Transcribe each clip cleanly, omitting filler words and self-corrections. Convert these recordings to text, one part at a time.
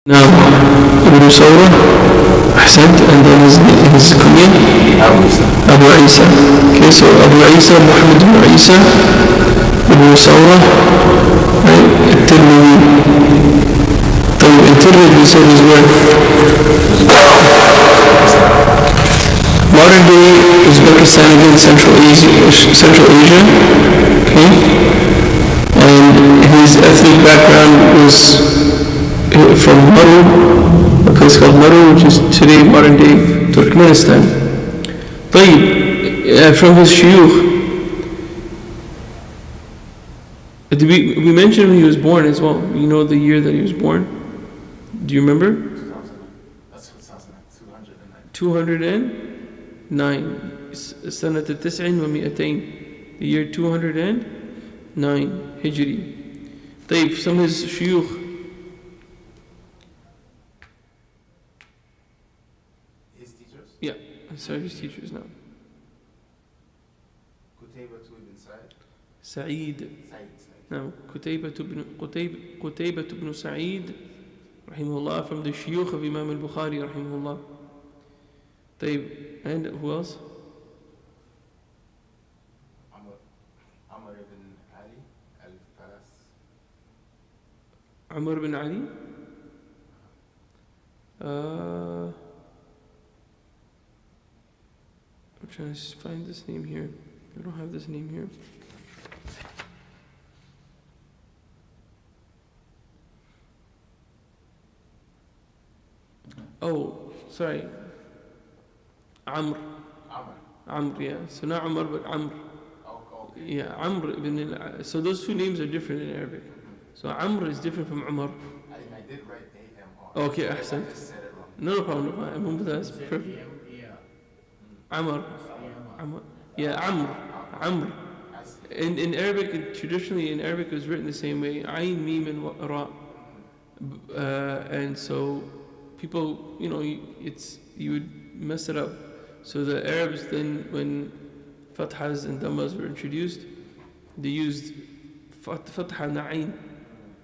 Now, Ibn Sawra, Ahsant, and then his kunya, Abu Isa. Okay, so Abu Isa, Muhammad ibn Isa, Ibn Sawra, right? At-Tirmidhi. At-Tirmidhi we said is where? Modern day Uzbekistan, again, Central Asia, okay? And his ethnic background was from Maru, a place called Maru, which is today modern day Turkmenistan. طيب, from his shuyukh, we mentioned when he was born as well. You know the year that he was born? Do you remember? 209. سنة 900. The year 209 Hijri. طيب, some of his shuyukh. Yeah, sorry, his teachers now. Sa'id. Now, Qutaybah ibn Sa'id, rahimahullah, from the shuyukh of Imam al-Bukhari, rahimahullah. طيب, and who else? Amr ibn Ali? I'm trying to find this name here. I don't have this name here. Oh, sorry. Amr, yeah. So not Umar, but Amr. Yeah, Amr ibn al. So those two names are different in Arabic. So Amr is different from Umar. I did write A-M-R. Okay, ahsan. No problem. I remember that. Perfect. Amr. Yeah, Amr. In Arabic, traditionally in Arabic, it was written the same way. Ayn, Mim, and Ra. And so people, you would mess it up. So the Arabs then, when fathas and dhammas were introduced, they used fatha and ayn.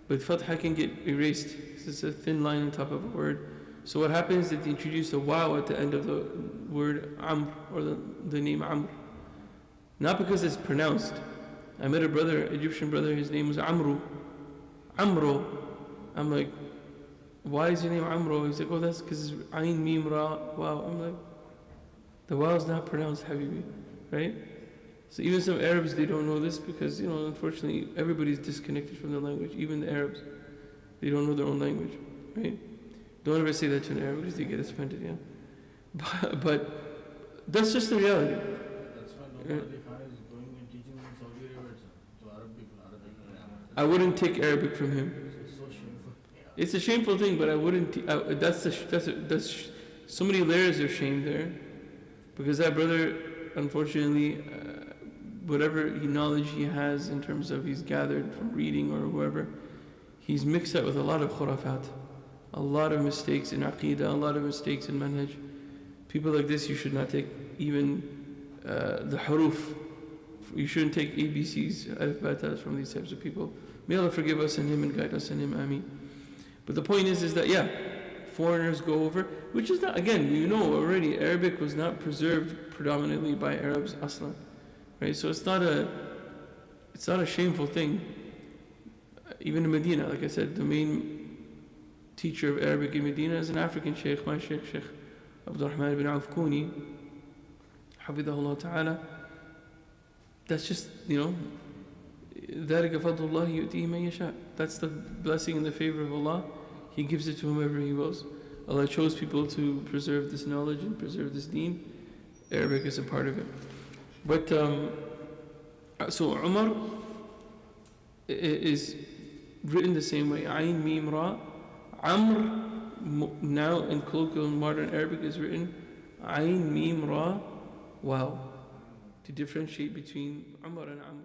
But fatha can get erased. It's a thin line on top of a word. So what happens is that they introduce a waw at the end of the word Amr, or the name Amr. Not because it's pronounced. I met a brother, Egyptian brother, his name was Amro. I'm like, why is your name Amro? He's like, oh, that's because it's Ayn, Mim, Ra, Waw. I'm like, the Waw is not pronounced Habibi, right? So even some Arabs, they don't know this because, unfortunately, everybody's disconnected from their language. Even the Arabs, they don't know their own language, right? Don't ever say that to an Arab because they get offended, yeah. But that's just the reality. That's why nobody is going and teaching in Saudi Arabia to Arab people. I wouldn't take Arabic from him. It's so shameful. It's a shameful thing, but I wouldn't. That's so many layers of shame there, because that brother, unfortunately, whatever knowledge he has in terms of he's gathered from reading or whoever, he's mixed up with a lot of khurafat, a lot of mistakes in aqeedah, a lot of mistakes in manhaj. People like this, you should not take even the huruf. You shouldn't take ABCs, alif, batas from these types of people. May Allah forgive us and him and guide us in him, ameen. But the point is that, yeah, foreigners go over, which is not, again, already, Arabic was not preserved predominantly by Arabs aslan, right? So it's not a shameful thing. Even in Medina, like I said, the main teacher of Arabic in Medina is an African sheikh, my sheikh, Sheikh Abdul Rahman ibn Auf Kuni, Hafidahullah Ta'ala. That's just, ذَلِكَ فَضْلُ اللَّهِ يُؤْتِيهِ مَن يَشَاءُ. That's the blessing and the favor of Allah. He gives it to whomever He wills. Allah chose people to preserve this knowledge and preserve this deen. Arabic is a part of it. But, so Umar is written the same way. Ayn, Mim, Ra. Amr, now in colloquial modern Arabic, is written Ayn, Mim, Ra, Waw, to differentiate between Umar and Amr.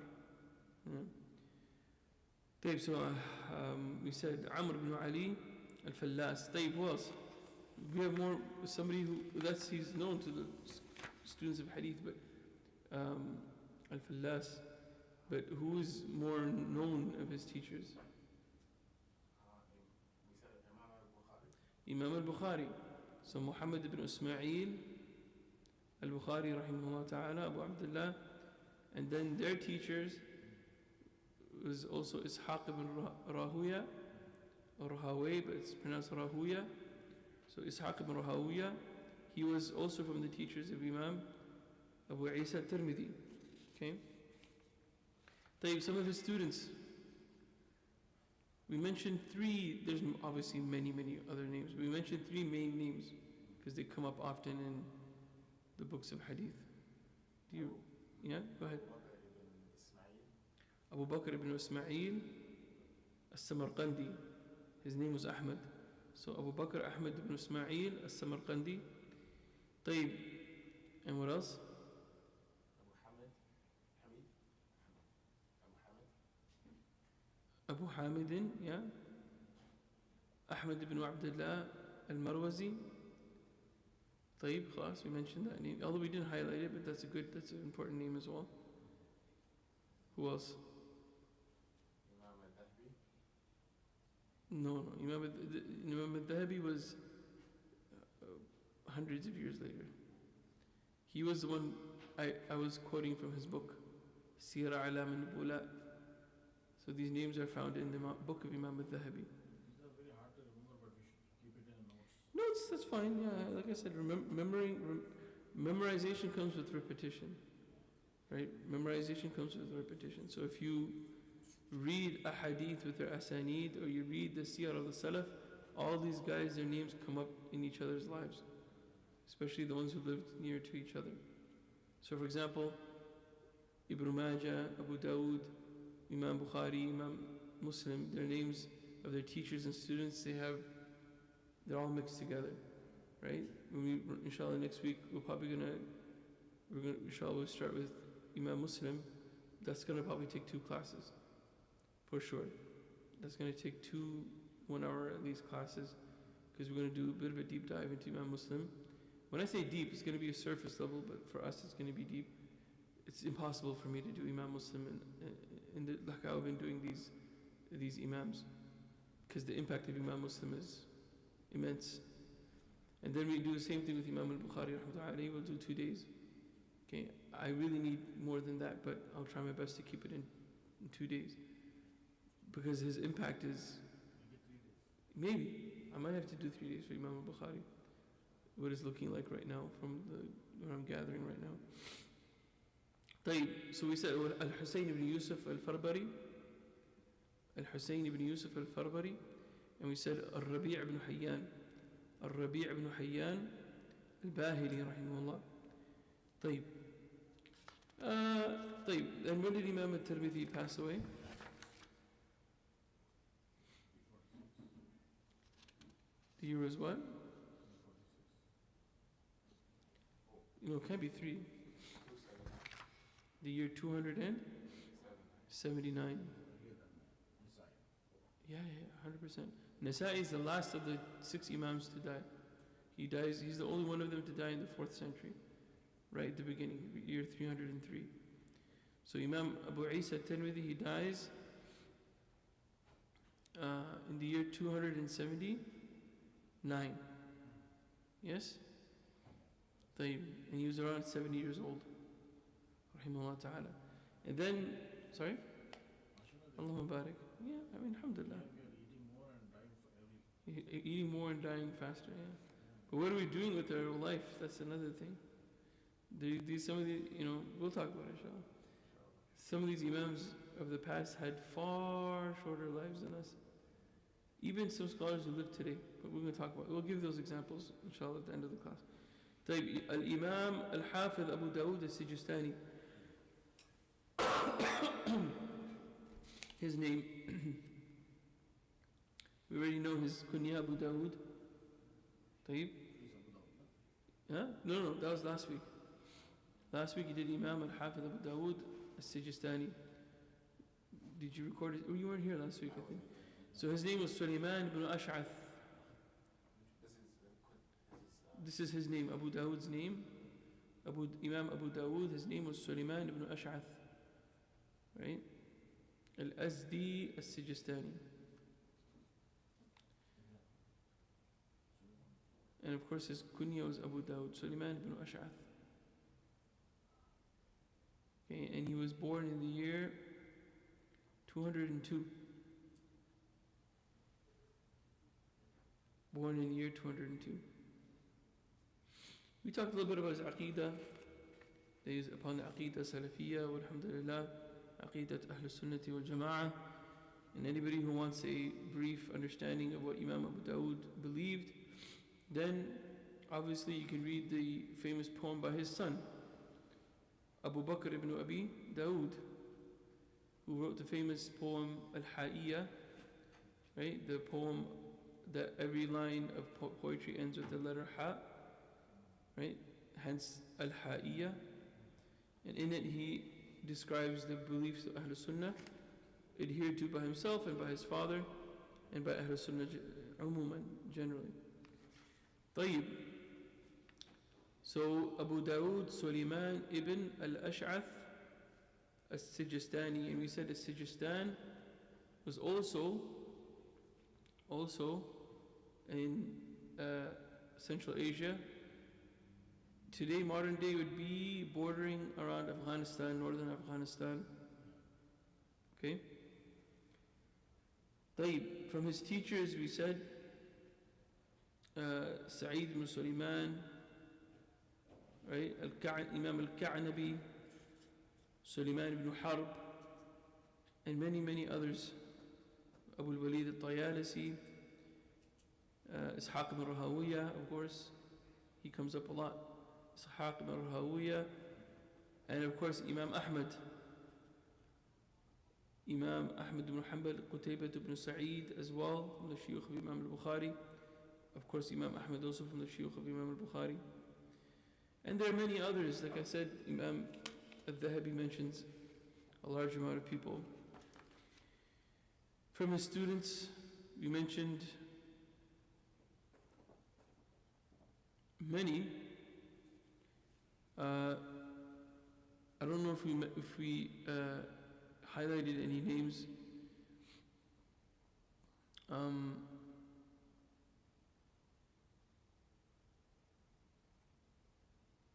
So we said Amr ibn Ali al-Fallas. Who else? We have more, somebody he's known to the students of Hadith, but al-Fallas. But who is more known of his teachers? Imam al-Bukhari. So Muhammad ibn Ismail al-Bukhari rahimahullah ta'ala, Abu Abdullah. And then their teachers was also Ishaq ibn Rahuya, or Rahaway, but it's pronounced Rahuya. So Ishaq ibn Rahuya, he was also from the teachers of Imam Abu Isa al-Tirmidhi. Okay? طيب, some of his students. We mentioned three, there's obviously many other names. We mentioned three main names because they come up often in the books of hadith. Do you, yeah, go ahead. Abu Bakr ibn Ismail al-Samarqandi. His name was Ahmad. So Abu Bakr Ahmad ibn Ismail al-Samarqandi. طيب, and what else? Abu Hamid, yeah. Ahmad ibn Abdullah al-Marwazi. طيب, خلاص, we mentioned that name. Although we didn't highlight it, but that's an important name as well. Who else? No. Imam al-Dhahabi was hundreds of years later. He was the one I was quoting from his book, Sira Alam al-Nubula. So these names are found in the book of Imam al-Dhahabi. These are very hard to remember, but we should keep it in notes. No, that's fine. Yeah, like I said, memorization comes with repetition, right? Memorization comes with repetition. So if you read a hadith with their asanid, or you read the siyar of the salaf, all these guys, their names come up in each other's lives, especially the ones who lived near to each other. So for example, Ibn Majah, Abu Dawud, Imam Bukhari, Imam Muslim, their names of their teachers and students, they're all mixed together, right? When we, inshallah, next week, we're inshallah, we'll start with Imam Muslim. That's gonna probably take 2 classes, for sure. That's gonna take 2 1-hour at least classes, because we're gonna do a bit of a deep dive into Imam Muslim. When I say deep, it's gonna be a surface level, but for us, it's gonna be deep. It's impossible for me to do Imam Muslim like I've been doing these Imams, because the impact of Imam Muslim is immense. And then we do the same thing with Imam al-Bukhari rahmatullahi. We'll do 2 days. Okay, I really need more than that, but I'll try my best to keep it in 2 days, because his impact is, maybe I might have to do 3 days for Imam al-Bukhari. What it's looking like right now from what I'm gathering right now. طيب, so we said Al-Husayn ibn Yusuf al-Farbari, Al-Husayn ibn Yusuf al-Farbari, and we said Al-Rabi' ibn Hayyan, Al-Rabi' ibn Hayyan al-Bahili rahimahullah. طيب, طيب, and when did Imam al-Tirmidhi pass away? The year was what? It can't be 3. The year 279. Yeah, 100%. Nasa'i is the last of the 6 Imams to die. He dies, he's the only one of them to die in the 4th century, right at the beginning, year 303. So Imam Abu Isa al-Tirmidhi, he dies in the year 279. Yes? And he was around 70 years old. Rahimahullah ta'ala. And then, sorry? Allahumma barik. Yeah, I mean, alhamdulillah. Eating more and dying faster, yeah. But what are we doing with our life? That's another thing. Some of these, we'll talk about it, inshallah. Some of these Imams of the past had far shorter lives than us. Even some scholars who live today. But we're going to talk about it. We'll give those examples, inshallah, at the end of the class. طيب, Al-Imam Al-Hafiz Abu Dawud al-Sijistani. His name, we already know his kunya, Abu Dawud. طيب? Huh? No, that was last week. Last week he did Imam Al-Hafiz Abu Dawud al-Sijistani. Did you record it? Oh, you weren't here last week, I think. So his name was Sulaiman ibn Ash'ath. This is his name, Abu Dawud's name. Imam Abu Dawud, his name was Sulaiman ibn Ash'ath. Right? Al-Azdi al-Sijistani. And of course his kunya was Abu Dawud, Sulaiman ibn Ash'ath. Okay, and he was born in the year 202. Born in the year 202. We talked a little bit about his aqidah. He is upon the aqidah salafiyya, walhamdulillah, aqidat Ahl Sunnati wal Jama'ah. And anybody who wants a brief understanding of what Imam Abu Dawud believed, then obviously you can read the famous poem by his son, Abu Bakr ibn Abi Dawud, who wrote the famous poem Al-Ha'iyya, right? The poem that every line of poetry ends with the letter Ha, right? Hence Al-Ha'iyya. And in it he describes the beliefs of Ahl Sunnah, adhered to by himself and by his father and by Ahl Sunnah umuman, generally. طيب. So Abu Dawud Sulaiman ibn al-Ash'ath al-Sijistani, and we said al-Sijistan was also in Central Asia. Today, modern day, would be bordering around Afghanistan, northern Afghanistan. Okay? طيب. From his teachers, we said Sa'id ibn Sulaiman, right? Imam al-Ka'nabi, Sulaiman ibn Harb, and many others. Abu al-Walid al-Tayalisi, Ishaq ibn Rahawiyah, of course, he comes up a lot. Ishaq ibn Rahawiyah, and of course Imam Ahmad ibn Hanbal, Qutaybah ibn Sa'id as well, from the Shuyukh of Imam al-Bukhari. Of course Imam Ahmad also from the Shuyukh of Imam al-Bukhari. And there are many others. Like I said, Imam al-Dhahabi mentions a large amount of people. From his students, we mentioned many. I don't know if we highlighted any names.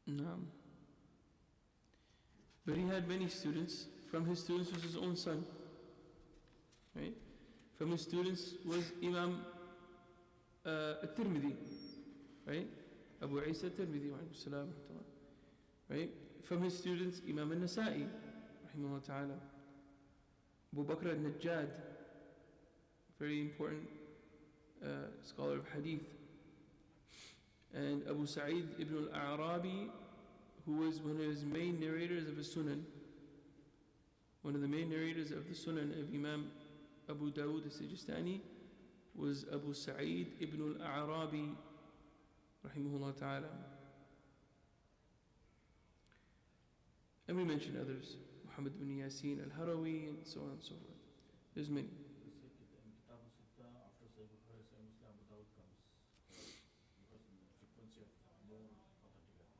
No. But he had many students. From his students was his own son. Right? From his students was Imam al-Tirmidhi. Right? Abu Isa al-Tirmidhi. Right? From his students, Imam al-Nasa'i, rahimahullah ta'ala. Abu Bakr al-Najjad, very important scholar of hadith. And Abu Sa'id ibn al-A'rabi, who was one of his main narrators of his Sunan. One of the main narrators of the Sunan of Imam Abu Dawud al-Sijistani was Abu Sa'id ibn al-A'rabi, rahimahullah ta'ala. And we mentioned others, Muhammad ibn Yasin al-Harawi, and so on and so forth. There's many. After Sahih Bukhari, Sahih Muslim, Abu Dawud comes because of the frequency of more authentic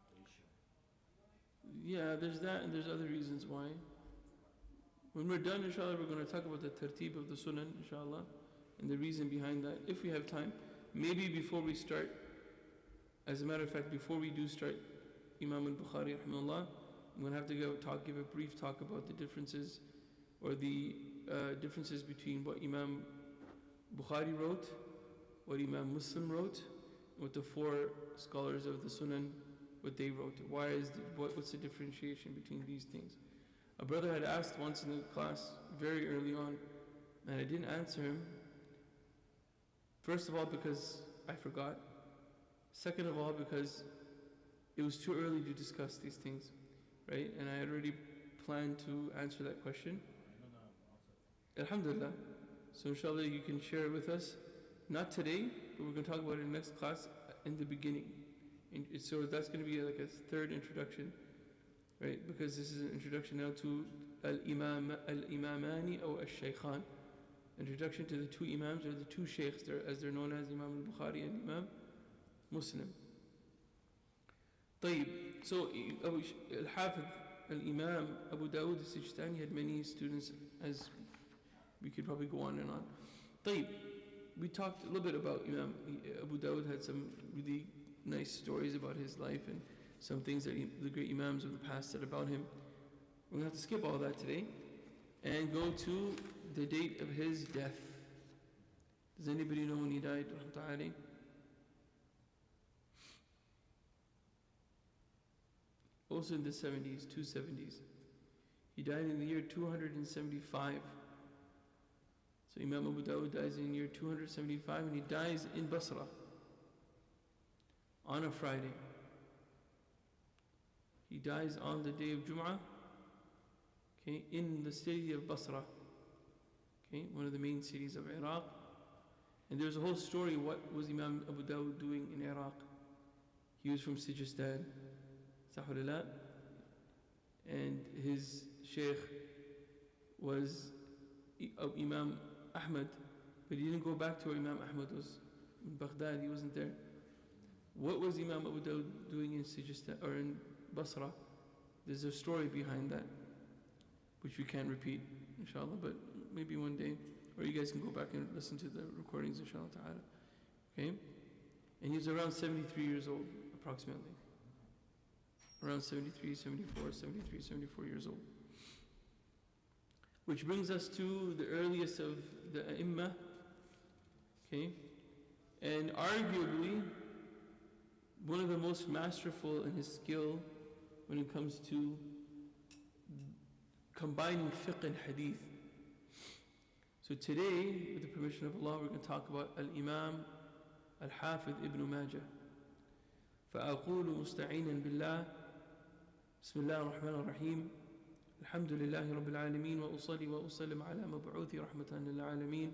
ratio. Yeah, there's that, and there's other reasons why. When we're done, inshallah, we're going to talk about the tartib of the Sunan, inshallah, and the reason behind that, if we have time. Maybe before we start, as a matter of fact, before we do start Imam al-Bukhari, rahimahullah, I'm going to have to give a brief talk about the differences, or the differences between what Imam Bukhari wrote, what Imam Muslim wrote, what the four scholars of the Sunan, what they wrote. What's the differentiation between these things? A brother had asked once in the class, very early on, and I didn't answer him. First of all, because I forgot. Second of all, because it was too early to discuss these things, right? And I had already planned to answer that question. Alhamdulillah. So inshallah you can share it with us. Not today, but we're going to talk about it in the next class in the beginning. And so that's going to be like a third introduction, right? Because this is an introduction now to al-imamani or al-shaykhan. Introduction to the two imams, or the two shaykhs, as they're known as, Imam al-Bukhari and Imam Muslim. طيب. So al-Hafidh, al-Imam Abu Dawud al-Sijistani had many students, as we could probably go on and on. طيب. we talked a little bit about Imam Abu Dawud had some really nice stories about his life and some things that the great Imams of the past said about him. We're going to have to skip all that today and go to the date of his death. Does anybody know when he died? Also in the 70s, 270s. He died in the year 275. So Imam Abu Dawud dies in the year 275 and he dies in Basra on a Friday. He dies on the day of Jum'ah, okay, in the city of Basra, okay, one of the main cities of Iraq. And there's a whole story what was Imam Abu Dawud doing in Iraq. He was from Sijistan, Sahulillah, and his sheikh was Imam Ahmad, but he didn't go back to where Imam Ahmad was in Baghdad. He wasn't there. What was Imam Abu Dawud doing in Sijistan or in Basra? There's a story behind that, which we can't repeat, inshallah, but maybe one day, or you guys can go back and listen to the recordings, inshallah ta'ala. Okay? And he was around 73 years old, approximately. Around 73, 74 years old. Which brings us to the earliest of the A'immah, okay? And arguably, one of the most masterful in his skill when it comes to combining fiqh and hadith. So today, with the permission of Allah, we're going to talk about Al-Imam Al-Hafidh Ibn Majah. فأقول مستعينا بالله بسم الله الرحمن الرحيم الحمد لله رب العالمين وأصلي وأسلم على مبعوث رحمة للعالمين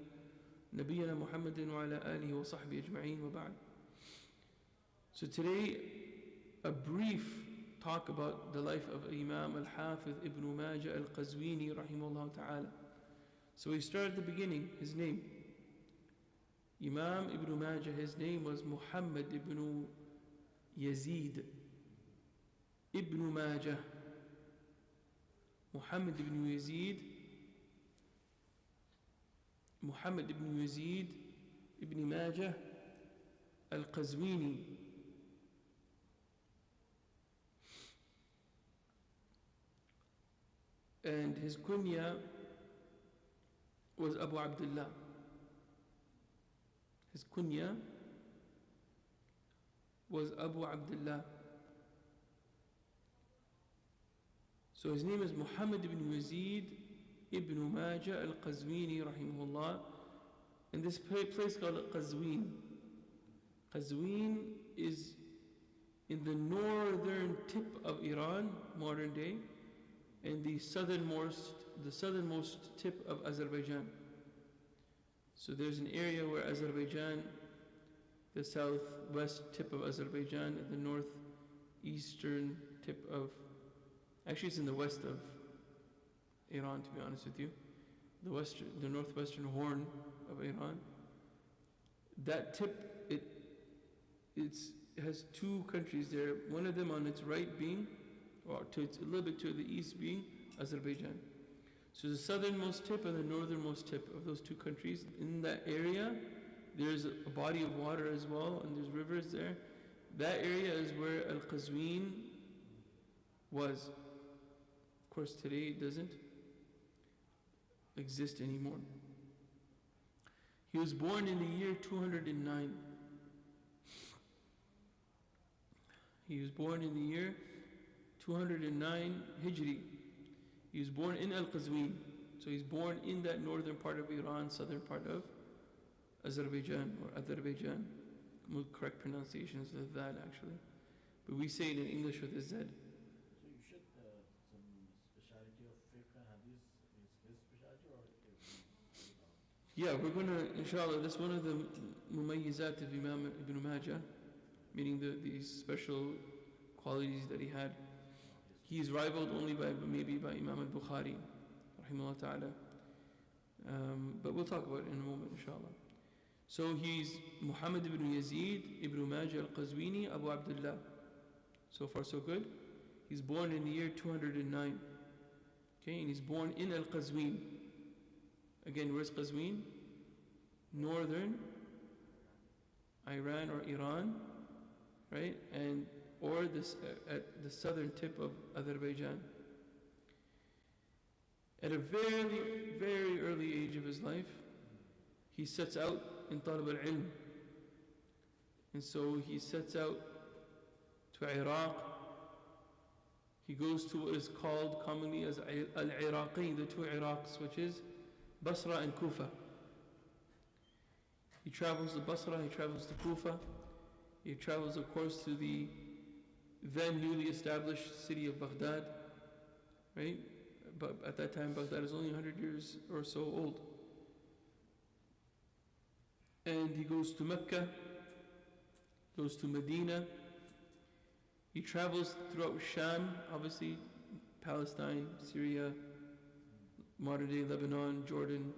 نبينا محمد وعلى آله وصحبه أجمعين وبعد. So today, a brief talk about the life of Imam Al-Hafidh Ibn Majah Al-Qazwini rahimahullah ta'ala. So we start at the beginning, his name. Imam Ibn Majah, his name was Muhammad ibn Yazid Ibn Majah. Muhammad ibn Yazid ibn Majah Al-Qazwini. And his kunya was Abu Abdullah. His kunya was Abu Abdullah. So his name is Muhammad ibn Yazid ibn Majah al-Qazwini rahimahullah. In this place called Qazwin. Qazwin is in the northern tip of Iran, modern day, and the southernmost tip of Azerbaijan. So there's an area where Azerbaijan, the southwest tip of Azerbaijan, and the northeastern tip of, actually it's in the west of Iran, to be honest with you, the northwestern horn of Iran. That tip, it has two countries there. One of them on its right being, or to its, a little bit to the east being, Azerbaijan. So the southernmost tip and the northernmost tip of those two countries, in that area, there's a body of water as well, and there's rivers there. That area is where Al-Qazwin was. Of course, today it doesn't exist anymore. He was born in the year 209. He was born in the year 209 Hijri. He was born in Al-Qazwin. So he's born in that northern part of Iran, southern part of Azerbaijan, or Azerbaijan. The correct pronunciation is that actually. But we say it in English with a Z. So you should some speciality of fiqh and hadith is his speciality or Yeah, we're going to, inshallah, that's one of the mumayyizat of Imam Ibn Majah, meaning these special qualities that he had. He is rivaled only by Imam al-Bukhari, rahimahullah ta'ala. But we'll talk about it in a moment, inshallah. So he's Muhammad ibn Yazid ibn Majah al-Qazwini Abu Abdullah. So far so good. He's born in the year 209. Okay, and he's born in Al-Qazwin. Again, where's Qazwin? northern Iran or Iran, right? And or this at the southern tip of Azerbaijan. At a very, very early age of his life, he sets out in talab al-ilm. And so he sets out to Iraq. He goes to what is called commonly as al-Iraqi, the two Iraqs, which is Basra and Kufa. He travels to Basra, he travels to Kufa, he travels of course to the then newly established city of Baghdad, right? But at that time Baghdad is only 100 years or so old. And he goes to Mecca, goes to Medina. He travels throughout Sham, obviously Palestine, Syria, modern day Lebanon, Jordan.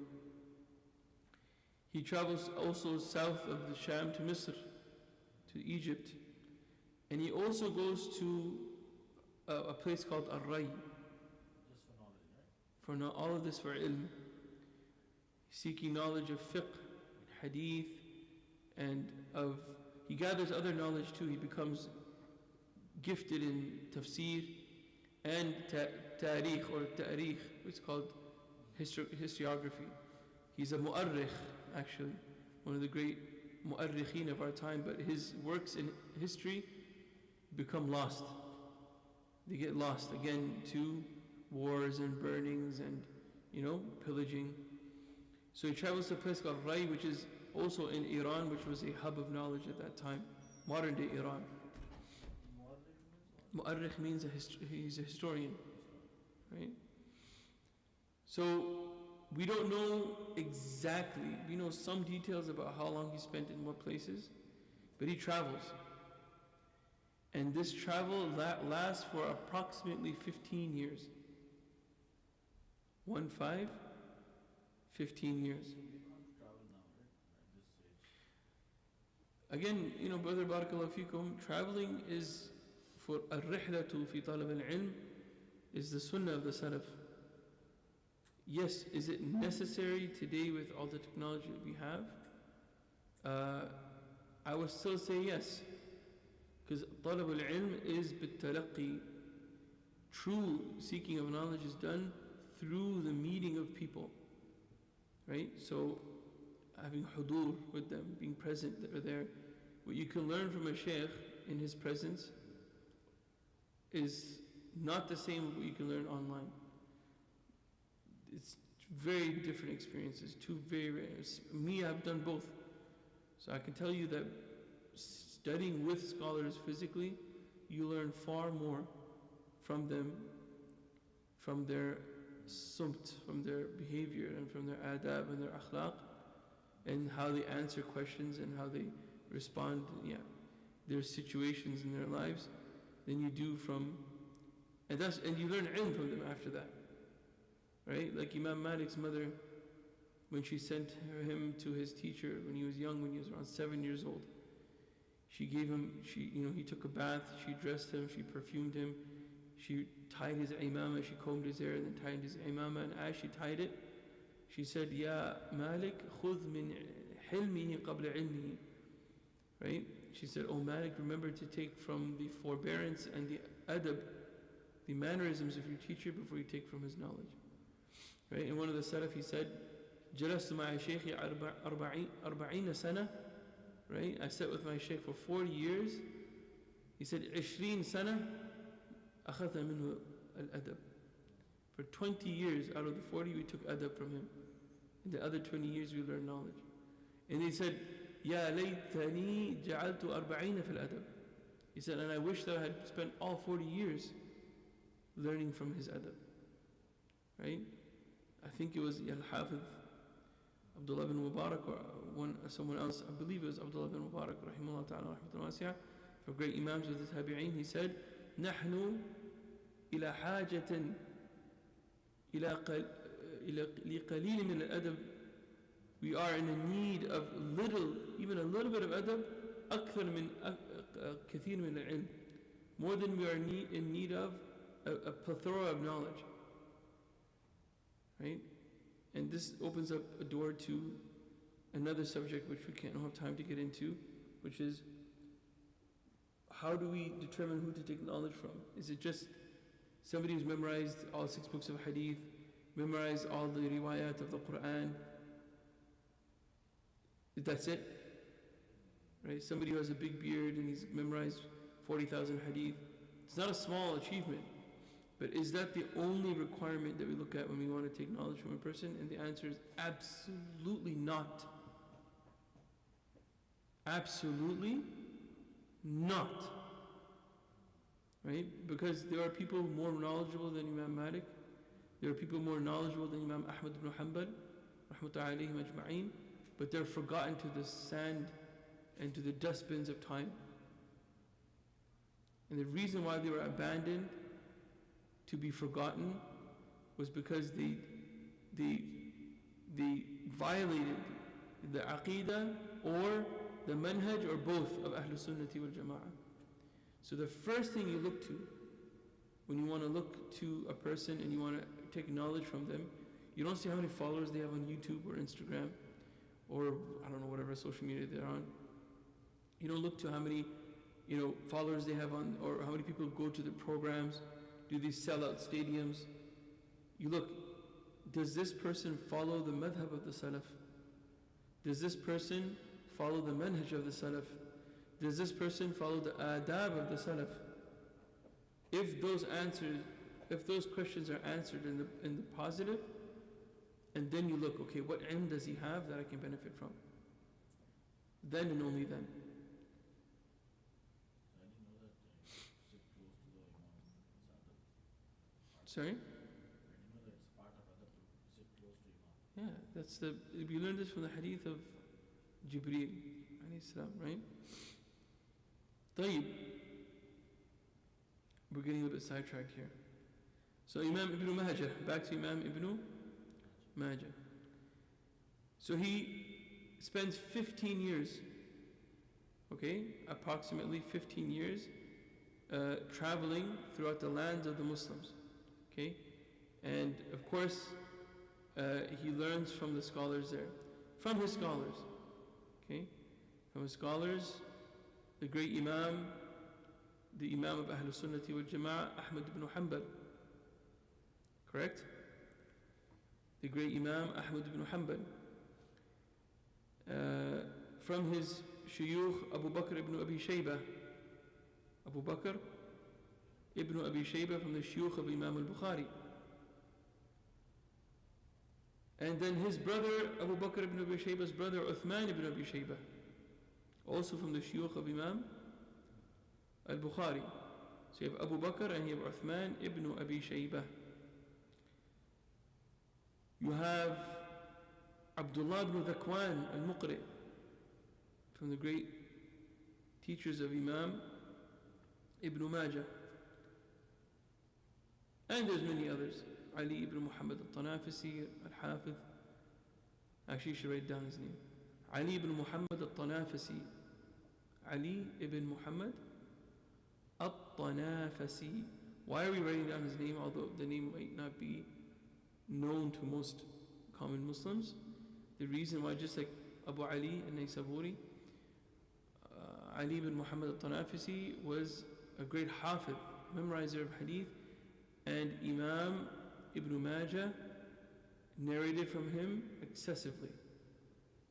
He travels also south of the Sham to Misr, to Egypt. And he also goes to a place called Ar-Ray. Just for knowledge, right? For not all of this for ilm. Seeking knowledge of fiqh, hadith, and he gathers other knowledge too. He becomes gifted in tafsir and tarikh or ta'rikh, which is called historiography. He's a mu'arrikh, actually, one of the great mu'arrikhin of our time, but his works in history become lost. They get lost again to wars and burnings and, pillaging. So he travels to a place called Ray, which is also in Iran, which was a hub of knowledge at that time, modern day Iran. Mu'arrikh means he's a historian, right? So we don't know exactly, we know some details about how long he spent in what places, but he travels. And this travel lasts for approximately 15 years. 15 years. So we can't travel now, right? At this stage. Again, Brother Barakallahu Feekum, traveling is for al-rihlatu fi talab al-ilm is the sunnah of the Salaf. Yes, is it necessary today with all the technology that we have? I would still say yes. Because talab al-ilm is bit-talaqqi. True seeking of knowledge is done through the meeting of people. Right? So having hudur with them, being present, that are there. What you can learn from a shaykh in his presence is not the same as what you can learn online. It's very different experiences, me, I've done both. So I can tell you that studying with scholars physically, you learn far more from them, from their sumt, from their behavior and from their adab and their akhlaq, and how they answer questions and how they respond, their situations in their lives, than you do and you learn ilm from them after that. Right? Like Imam Malik's mother, when she sent him to his teacher when he was young, when he was around 7 years old, she gave him, he took a bath, she dressed him, she perfumed him, she tied his imama, she combed his hair and then tied his imama, and as she tied it, she said, Ya Malik, khudh min hilmihi qabla ilmihi. Right? She said, Oh Malik, remember to take from the forbearance and the adab, the mannerisms of your teacher before you take from his knowledge. Right? And one of the Salaf, he said, جلست مع شيخي 40 سنة. Right? I sat with my shaykh for 40 years. He said, 20 سنة أخذنا منه الأدب. For 20 years out of the 40 we took adab from him. In the other 20 years we learned knowledge. And he said, يا ليتني جعلت 40 في الأدب. He said, and I wish that I had spent all 40 years learning from his adab. Right? I think it was Al-Hafiz Abdullah bin Mubarak or someone else, I believe it was Abdullah bin Mubarak rahimahullah ta'ala rahmatan wasi'ah, for great imams of the Tabi'een. He said, نحن إلى حاجة إلى لقليل من الأدب. We are in a need of even a little bit of adab, أكثر من كثير من العلم, more than we are in need of a plethora of knowledge. Right? And this opens up a door to another subject which we don't have time to get into, which is how do we determine who to take knowledge from? Is it just somebody who's memorized all 6 books of hadith, memorized all the riwayat of the Quran? That's it? Right? Somebody who has a big beard and he's memorized 40,000 hadith. It's not a small achievement. But is that the only requirement that we look at when we want to take knowledge from a person? And the answer is absolutely not. Absolutely not. Right? Because there are people more knowledgeable than Imam Malik. There are people more knowledgeable than Imam Ahmad ibn Hanbal, rahmatullahi alayhim ajma'een, but they're forgotten to the sand and to the dustbins of time. And the reason why they were abandoned to be forgotten was because they violated the aqidah or the manhaj or both of Ahlul Sunnati wal Jama'ah. So the first thing you look to when you want to look to a person and you want to take knowledge from them, you don't see how many followers they have on YouTube or Instagram or I don't know, whatever social media they're on. You don't look to how many followers they have on, or how many people go to the programs. Do they sell out stadiums? You look, does this person follow the madhab of the Salaf? Does this person follow the manhaj of the Salaf? Does this person follow the adab of the Salaf? If those questions are answered in the positive, and then you look, okay, what ilm does he have that I can benefit from? Then and only then. I didn't know that sit close to the Imam is adab. Sorry? I didn't know that it's part of adab to sit close to Imam. Yeah, we learned this from the hadith of Jibreel alayhi salam, right? طيب. We're getting a little bit sidetracked here. So Imam Ibn Majah, back to Imam Ibn Majah. So he spends 15 years, approximately 15 years, traveling throughout the lands of the Muslims, and of course he learns from the scholars there, from his scholars, from his scholars, the great Imam, the Imam of Ahlul Sunnati wal Jama'ah, Ahmad ibn Hanbal, correct? The great Imam Ahmad ibn Hanbal. From his shuyukh Abu Bakr ibn Abi Shaybah. Abu Bakr ibn Abi Shaybah from the shuyukh of Imam al-Bukhari. And then his brother, Abu Bakr ibn Abi Shaybah's brother, Uthman ibn Abi Shaybah, also from the shuyukh of Imam al-Bukhari. So you have Abu Bakr and you have Uthman ibn Abi Shaybah. You have Abdullah ibn Dhakwan al-Muqri, from the great teachers of Imam Ibn Majah. And there's many others. Ali ibn Muhammad al-Tanafisi, al-Hafiz. Actually, you should write down his name. Ali ibn Muhammad al-Tanafisi. Ali ibn Muhammad al-Tanafisi. Why are we writing down his name, although the name might not be known to most common Muslims? The reason why, just like Abu Ali and Naysaburi, Ali ibn Muhammad al-Tanafisi was a great hafiz, memorizer of hadith, and Imam Ibn Majah narrated from him excessively.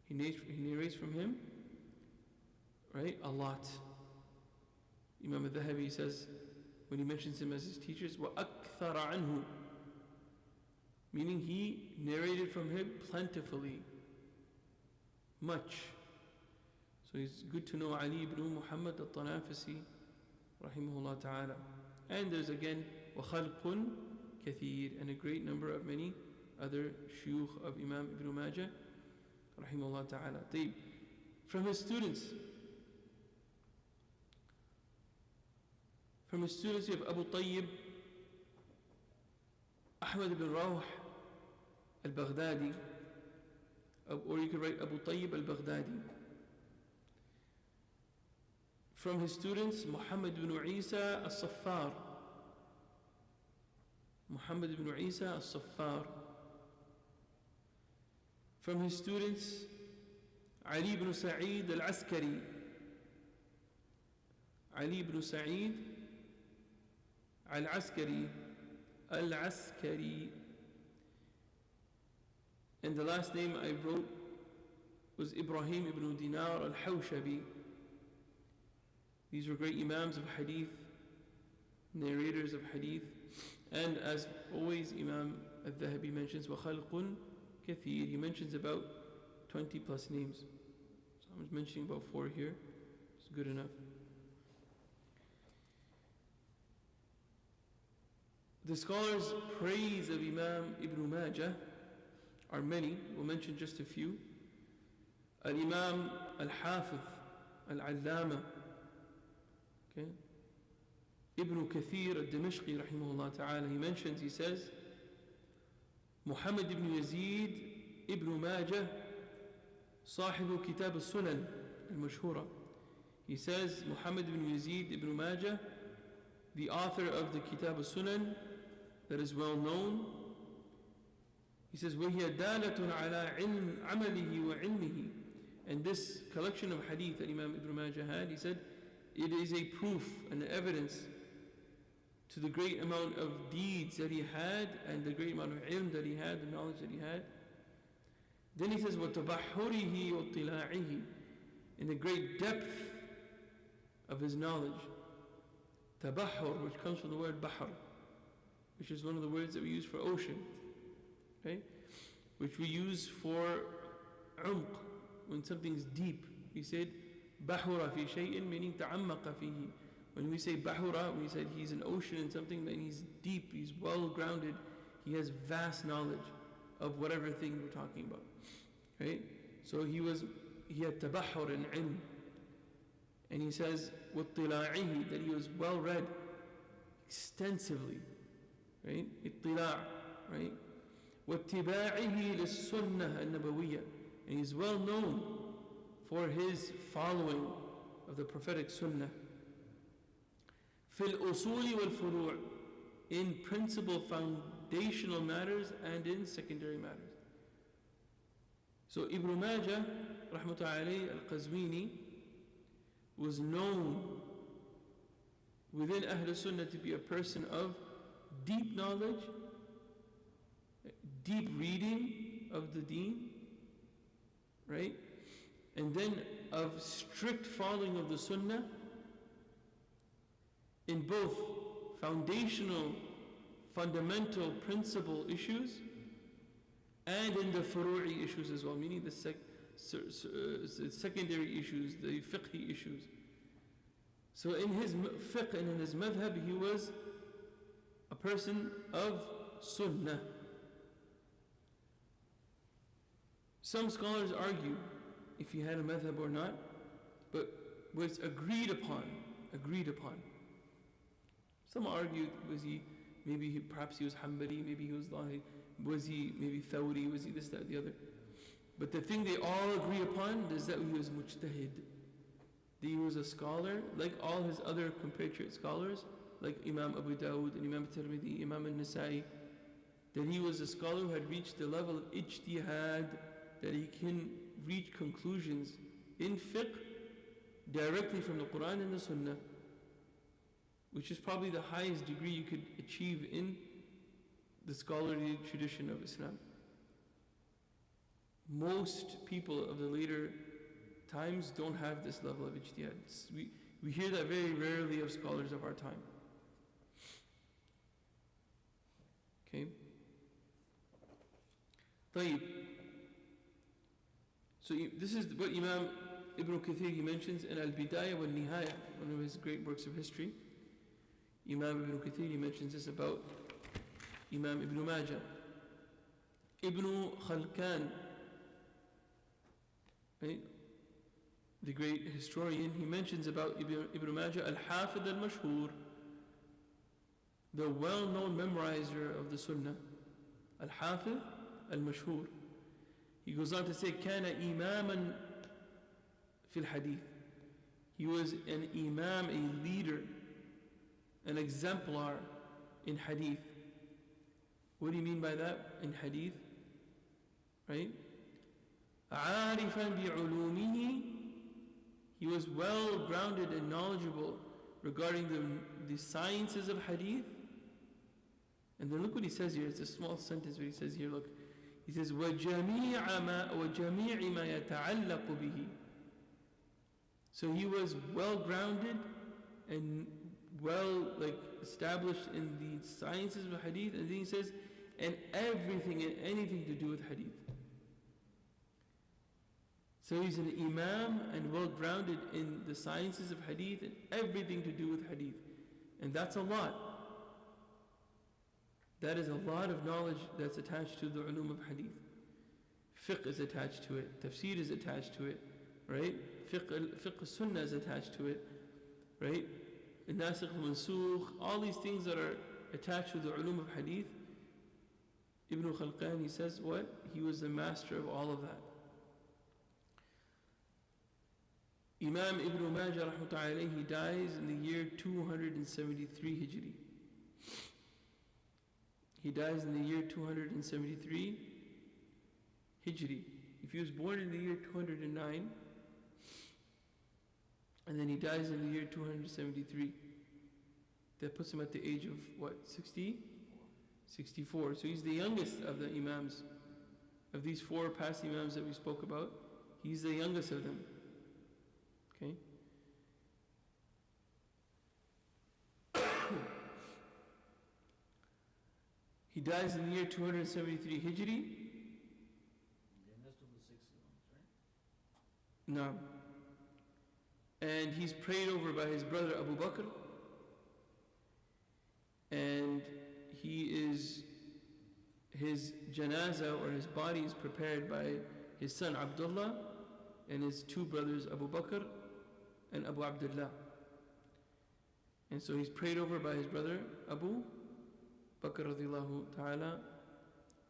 He narrates from him, right, a lot. Imam al-Dhahabi says, when he mentions him as his teachers, وَأَكْثَرَ عَنْهُ, meaning he narrated from him plentifully, much. So it's good to know Ali ibn Muhammad al-Tanafisi, rahimahullah ta'ala. And there's again, وَخَلْقٌ كَثِيرٌ, and a great number of many other shuyukh of Imam Ibn Majah, rahimahullah ta'ala. From his students, you have Abu Tayyib, Ahmad ibn Rawh al-Baghdadi, or you could write Abu Tayyib al-Baghdadi. From his students, Muhammad ibn Isa al-Saffar. Muhammad ibn Isa al-Saffar. From his students, علي بن سعيد العسكري. علي بن سعيد العسكري. العسكري. And the last name I wrote was Ibrahim ibn Dinar al-Hawshabi. These were great imams of hadith, narrators of hadith. And as always, Imam al-Dhahabi mentions وَخَلْقٌ كَثِيرٌ. He mentions about 20 plus names. So I'm just mentioning about 4 here. It's good enough. The scholars' praise of Imam Ibn Majah are many. We'll mention just a few. Al-Imam Al-Hafiz Al-Allama, okay, Ibn Kathir Al-Dimashqi rahimahullah ta'ala, he mentions, he says, Muhammad ibn Yazid ibn Majah صاحب كتاب السنن المشهورة. He says Muhammad ibn Yazid ibn Majah, the author of the Kitab al-Sunan that is well known. He says وَهِيَ دَالَةٌ عَلَىٰ عَمَلِهِ وَعِلْمِهِ. And this collection of hadith that Imam Ibn Majah had, he said, it is a proof and evidence to the great amount of deeds that he had and the great amount of ilm that he had, the knowledge that he had. Then he says وَتَبَحُّرِهِ وَاطِّلَاعِهِ, in the great depth of his knowledge. Tabahhur, which comes from the word bahr, which is one of the words that we use for ocean, okay? Which we use for umq, when something's deep. We said bahura fi shay'in, meaning ta'ammaqa fihi. When we say bahura, we said he's an ocean in something, then he's deep, he's well grounded, he has vast knowledge of whatever thing we're talking about, right? So he had tabahhur in ilm. And he says وَاطِّلَاعِهِ, that he was well read extensively, right? Ittila', right? وَاتِّبَاعِهِ لِلسُّنَّةِ النَّبَوِيَّةِ, and he's well known for his following of the prophetic sunnah. فِي الْأُصُولِ وَالْفُرُوعِ, in principal foundational matters and in secondary matters. So Ibn Majah rahmatullahi alayhi al-Qazwini was known within Ahl Sunnah to be a person of deep knowledge, deep reading of the deen, right? And then of strict following of the Sunnah in both foundational, fundamental, principal issues and in the furu'i issues as well, meaning the secondary issues, the fiqhi issues. So in his fiqh and in his madhab, he was a person of sunnah. Some scholars argue if he had a madhab or not, but was agreed upon. Some argued, perhaps he was Hanbali, maybe he was Lahi, was he maybe Thawri, was he this, that, the other. But the thing they all agree upon is that he was mujtahid, that he was a scholar, like all his other compatriot scholars, like Imam Abu Dawud and Imam Tirmidhi, Imam al-Nasa'i, that he was a scholar who had reached the level of ijtihad, that he can reach conclusions in fiqh directly from the Quran and the Sunnah, which is probably the highest degree you could achieve in the scholarly tradition of Islam. Most people of the later times don't have this level of ijtihad. We hear that very rarely of scholars of our time. Okay? طيب. So this is what Imam Ibn Kathir he mentions in Al-Bidayah wa Nihaya, one of his great works of history. Imam Ibn Kathir he mentions this about Imam Ibn Majah. Ibn Khalkan, right? The great historian, he mentions about Ibn Majah Al-Hafid Al-Mashhur, the well-known memorizer of the Sunnah. Al-Hafid Al-Mashhur. He goes on to say, كان إماما في الحديث. He was an imam, a leader, an exemplar in hadith. What do you mean by that in hadith? Right? عارفا بعلومه, he was well grounded and knowledgeable regarding the sciences of hadith. And then look what he says here. It's a small sentence, but he says here, look. He says, وَجَمِيعَ مَا يَتَعَلَّقُ بِهِ. So he was well grounded and well established in the sciences of hadith. And then he says, and everything and anything to do with hadith. So he's an imam and well grounded in the sciences of hadith and everything to do with hadith. And that's a lot. That is a lot of knowledge that's attached to the ulum of hadith. Fiqh is attached to it. Tafsir is attached to it. Right? Fiqh sunnah is attached to it. Right? Nasikh mansukh. All these things that are attached to the ulum of hadith. Ibn Khalqan, he says what? He was the master of all of that. Imam Ibn Majah rahmatullahi alayhi, he dies in the year 273 Hijri. He dies in the year 273 Hijri. If he was born in the year 209, and then he dies in the year 273, that puts him at the age of what, 60? 64. So he's the youngest of the imams. Of these four past imams that we spoke about, he's the youngest of them. Okay? He dies in the year 273 Hijri. The youngest of the 6 imams, right? No. And he's prayed over by his brother Abu Bakr. And his janazah or his body is prepared by his son Abdullah and his two brothers Abu Bakr and Abu Abdullah. And so he's prayed over by his brother Abu Bakr radiyallahu ta'ala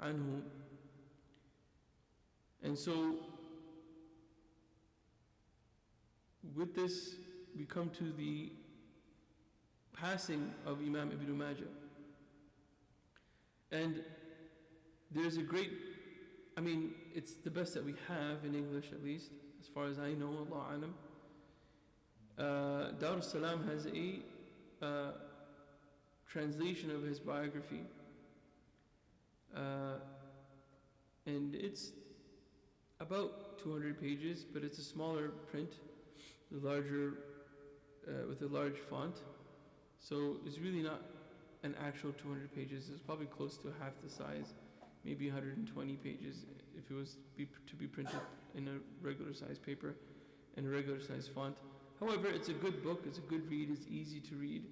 anhu. And so with this we come to the passing of Imam Ibn Majah. And there's a great, it's the best that we have in English at least, as far as I know, Allah alam. Dar es-Salam has a translation of his biography. And it's about 200 pages, but it's a smaller print, with a large font. So it's really not an actual 200 pages. It's probably close to half the size, maybe 120 pages if it was to be printed in a regular size paper and a regular size font. However, it's a good book, it's a good read, it's easy to read.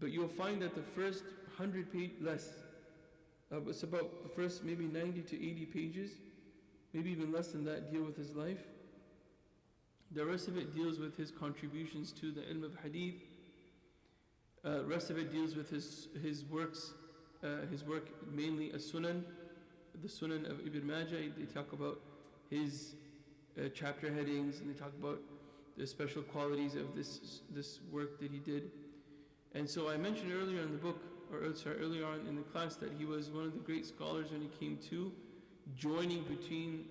But you'll find that the first 100 pages, it's about the first maybe 90 to 80 pages, maybe even less than that, deal with his life. The rest of it deals with his contributions to the ilm of hadith. The rest of it deals with his works, his work mainly as-Sunan, the Sunan of Ibn Majah. They talk about his chapter headings, and they talk about the special qualities of this work that he did. And so I mentioned earlier in the book, earlier on in the class, that he was one of the great scholars when it came to joining between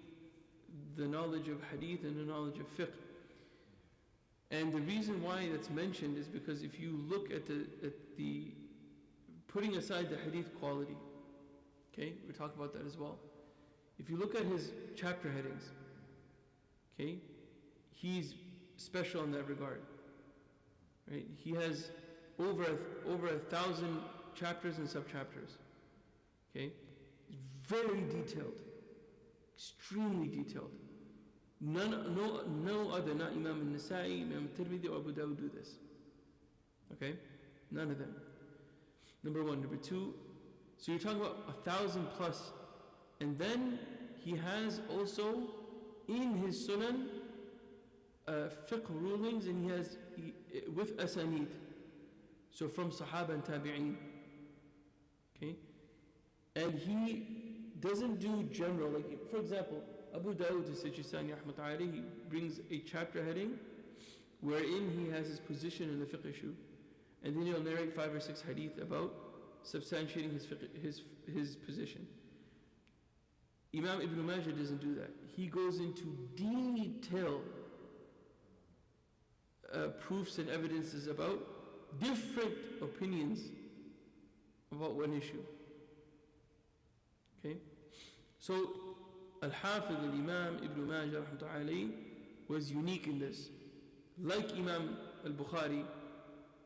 the knowledge of hadith and the knowledge of fiqh. And the reason why that's mentioned is because if you look at the putting aside the hadith quality, okay, we'll talk about that as well. If you look at his chapter headings, okay, he's special in that regard, right? He has over 1,000 chapters and sub-chapters, okay? It's very detailed, extremely detailed. No other, not Imam al-Nasa'i, Imam al-Tirmidhi or Abu Dawud do this. Okay? None of them. Number one. Number two, so you're talking about 1,000 plus. And then he has also in his Sunan fiqh rulings, and he has with asanid. So from Sahaba and Tabi'een. Okay? And he doesn't do general, like for example, Abu Dawud as-Sijistani rahmatullahi alayhi, he brings a chapter heading wherein he has his position in the fiqh issue, and then he'll narrate 5 or 6 hadith about substantiating his position. Imam Ibn Majah doesn't do that. He goes into detail proofs and evidences about different opinions about one issue. Okay? So, Al-Hafiz al-Imam Ibn Majah rahmatullahi was unique in this. Like Imam al-Bukhari,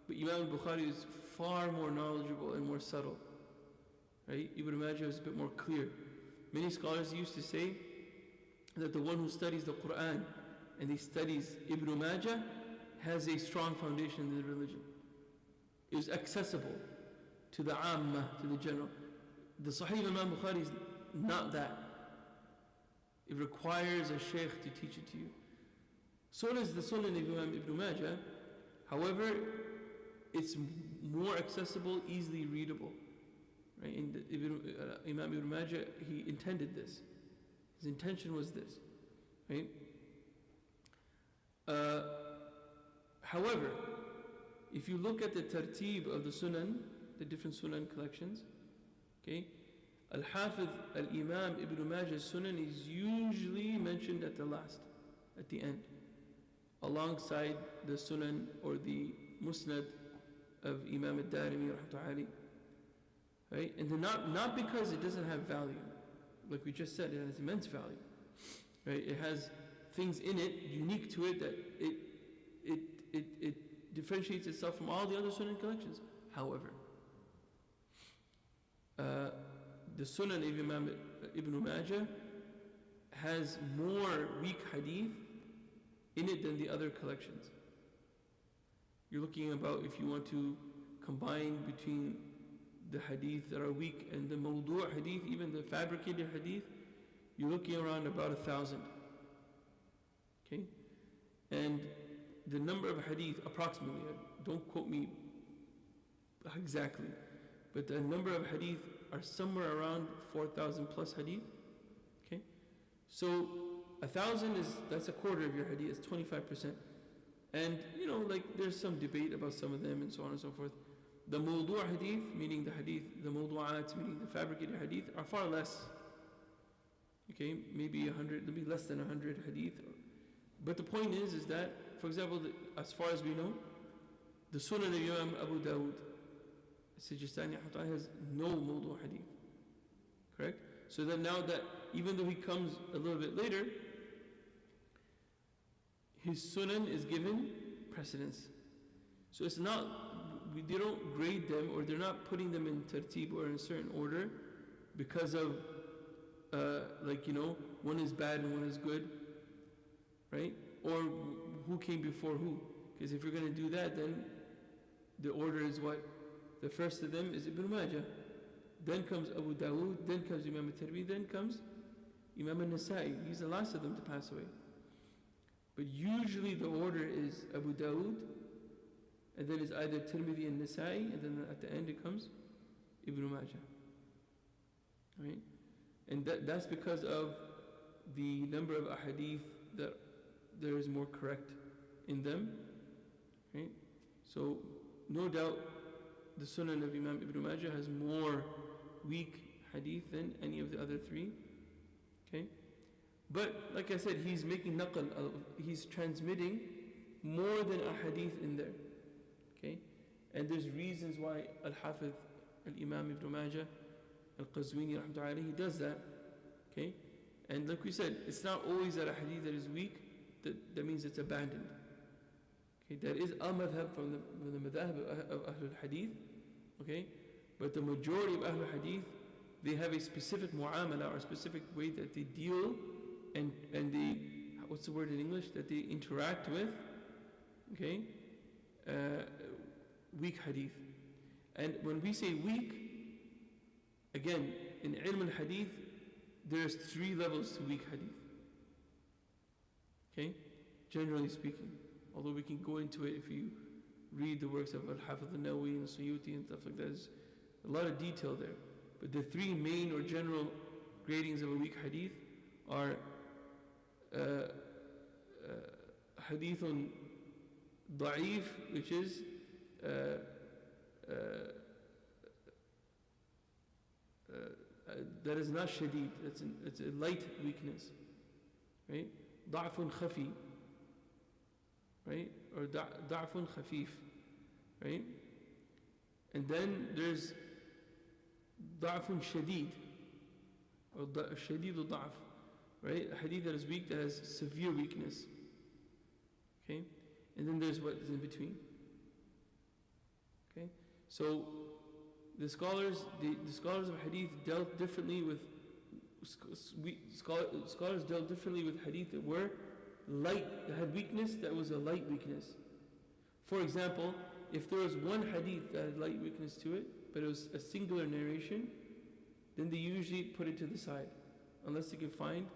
but Imam al-Bukhari is far more knowledgeable and more subtle. Right? Ibn Majah is a bit more clear. Many scholars used to say that the one who studies the Quran and he studies Ibn Majah has a strong foundation in the religion. It is accessible to the Ammah, to the general. The Sahih of Imam Bukhari is not that. It requires a shaykh to teach it to you. So does the Sunan of Imam Ibn Majah. However, it's more accessible, easily readable. Right? In Imam Ibn Majah, he intended this. His intention was this. Right? However, if you look at the tartib of the Sunan, the different Sunan collections, okay, Al-Hafiz al-Imam Ibn Majah's Sunan is usually mentioned at the last, at the end, alongside the Sunan or the Musnad of Imam al-Darimi rahmatullahi. Right? And not because it doesn't have value. Like we just said, it has immense value. Right? It has things in it unique to it that it differentiates itself from all the other Sunan collections. However, the Sunan of Imam Ibn Majah has more weak hadith in it than the other collections. You're looking about, if you want to combine between the hadith that are weak and the mawdu' hadith, even the fabricated hadith, you're looking around about 1,000. Okay? And the number of hadith, approximately, don't quote me exactly, but the number of hadith are somewhere around 4,000 plus hadith. Okay? So 1,000 that's a quarter of your hadith, it's 25%. And like there's some debate about some of them and so on and so forth. The mawdu' hadith, meaning the hadith, the mawdu'at, meaning the fabricated hadith, are far less. Okay, maybe 100, maybe less than 100 hadith. But the point is that, for example, as far as we know, the Sunan of Imam Abu Dawud, Sijistani has no mawdu' hadith. Correct? So that now that, even though he comes a little bit later, his Sunan is given precedence. So it's not, they don't grade them, or they're not putting them in tartib or in a certain order because of one is bad and one is good, right? Or who came before who? Because if you're going to do that, then the order is what? The first of them is Ibn Majah, then comes Abu Dawud, then comes Imam al-Tirmidhi, then comes Imam al-Nasa'i. He's the last of them to pass away. But usually the order is Abu Dawud, and then it's either Tirmidhi and Nasa'i, and then at the end it comes Ibn Majah. Right? And that's because of the number of ahadith that there is more correct in them. Right? So no doubt the Sunan of Imam Ibn Majah has more weak hadith than any of the other three. Okay? But like I said, he's making naql, he's transmitting more than a hadith in there. Okay? And there's reasons why Al-Hafiz al-Imam Ibn Majah Al-Qazwini rahmatullahi, he does that. Okay? And like we said, it's not always that a hadith that is weak, that means it's abandoned. Okay? That is a madhab from the madhab of Ahlul Hadith. Okay? But the majority of Ahlul Hadith, they have a specific mu'amala or a specific way that they deal and they, what's the word in English? That they interact with, okay? Weak hadith. And when we say weak, again, in ilm al-hadith, there's 3 levels to weak hadith. Okay? Generally speaking. Although we can go into it if you read the works of Al-Hafiz al-Nawawi and Suyuti and stuff like that. There's a lot of detail there. But the 3 main or general gradings of a weak hadith are hadithun da'if, which is that is not shadid, it's a light weakness, right? ضعف خفي, right? Or ضعف خفيف, right? And then there's ضعف شديد, or شديد الضعف, right? A hadith that is weak, that has severe weakness, okay? And then there's what is in between, okay? So the scholars of hadith dealt differently with scholars dealt differently with hadith that were light, that had weakness, that was a light weakness. For example, if there was one hadith that had light weakness to it, but it was a singular narration, then they usually put it to the side, unless they can find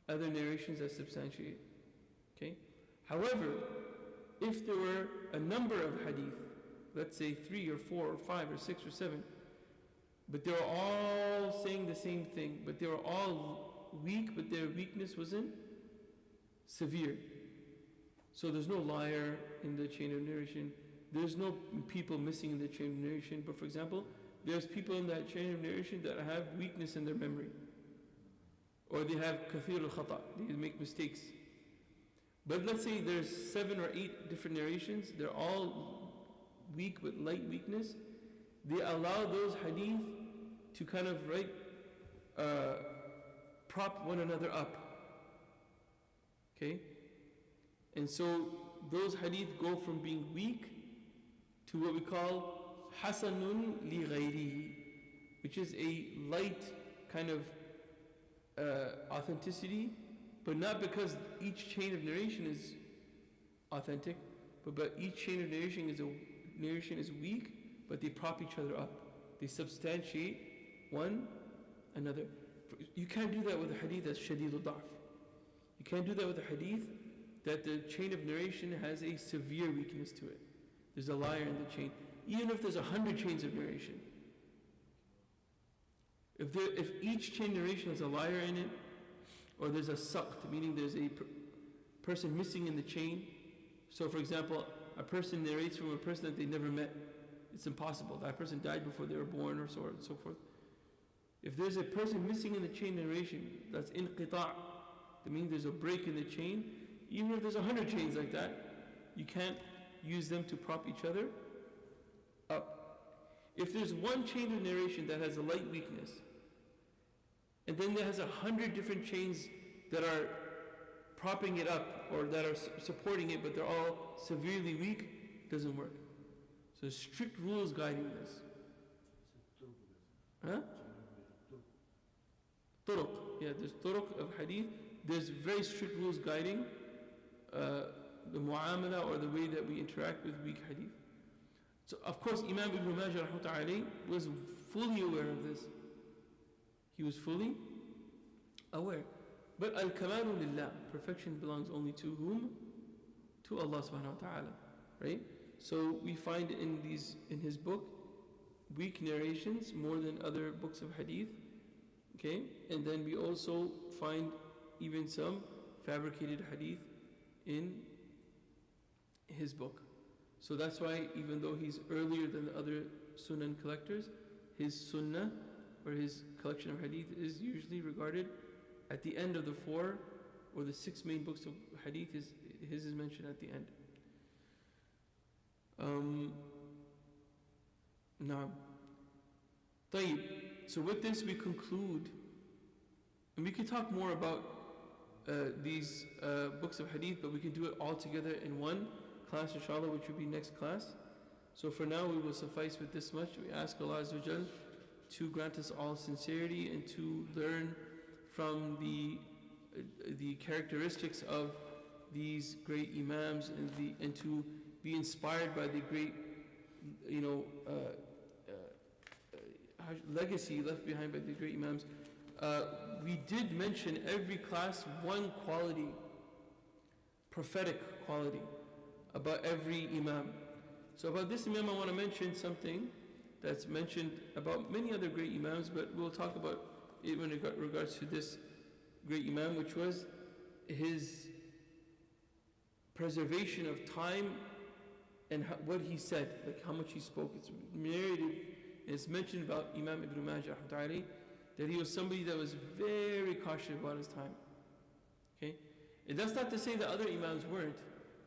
other narrations that substantiate. Okay? However, if there were a number of hadith, let's say 3 or 4 or 5 or 6 or 7, but they were all saying the same thing, but they were all weak, but their weakness wasn't severe. So there's no liar in the chain of narration, there's no people missing in the chain of narration, but for example, there's people in that chain of narration that have weakness in their memory, or they have kathir al-khata, they make mistakes. But let's say there's 7 or 8 different narrations, they're all weak but light weakness. They allow those hadith to kind of prop one another up. Okay? And so those hadith go from being weak to what we call hasanun li ghayrihi, which is a light kind of authenticity, but not because each chain of narration is authentic, but each chain of narration is weak, but they prop each other up. They substantiate one another. You can't do that with a hadith that's shadid al-da'f. You can't do that with a hadith that the chain of narration has a severe weakness to it. There's a liar in the chain. Even if there's 100 chains of narration. If each chain narration has a liar in it, or there's a saqt, meaning there's a person missing in the chain. So for example, a person narrates from a person that they never met. It's impossible. That person died before they were born, or so on and so forth. If there's a person missing in the chain narration, that's inqita', that means there's a break in the chain. Even if there's 100 chains like that, you can't use them to prop each other up. If there's one chain of narration that has a light weakness, and then there has 100 different chains that are propping it up or that are supporting it, but they're all severely weak, it doesn't work. So there's strict rules guiding this. Huh? Turuq. Yeah, there's turuq of hadith. There's very strict rules guiding the mu'amala, or the way that we interact with weak hadith. So of course Imam Ibn Majah rahmatullahi was fully aware of this. He was fully aware. But al-kamalu lillah, perfection belongs only to whom? To Allah subhanahu wa ta'ala. Right? So we find in his book weak narrations more than other books of hadith. Okay? And then we also find even some fabricated hadith in his book. So that's why even though he's earlier than the other sunan collectors, his sunnah or his collection of hadith is usually regarded at the end of the 4 or the 6 main books of hadith. His is mentioned at the end. Now, طيب. So with this we conclude, and we can talk more about these books of hadith, but we can do it all together in one class inshallah, which will be next class. So for now we will suffice with this much. We ask Allah Azza wa Jal to grant us all sincerity and to learn from the characteristics of these great imams, and to be inspired by the great legacy left behind by the great imams. We did mention every class one quality, prophetic quality, about every imam. So about this imam I want to mention something that's mentioned about many other great imams, but we'll talk about it in regards to this great imam, which was his preservation of time and what he said, like how much he spoke. It's narrated, and it's mentioned about Imam Ibn Majah that he was somebody that was very cautious about his time. Okay? And that's not to say that other Imams weren't,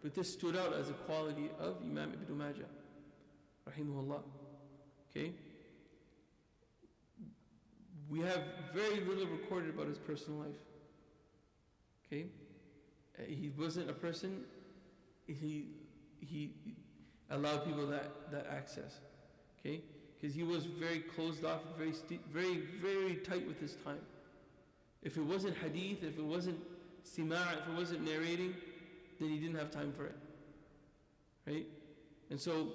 but this stood out as a quality of Imam Ibn Majah, rahimahullah. Okay? We have very little recorded about his personal life. Okay? He wasn't a person, he allowed people that access. Okay? Because he was very closed off, very tight with his time. If it wasn't hadith, if it wasn't sima', if it wasn't narrating, then he didn't have time for it. Right? And so,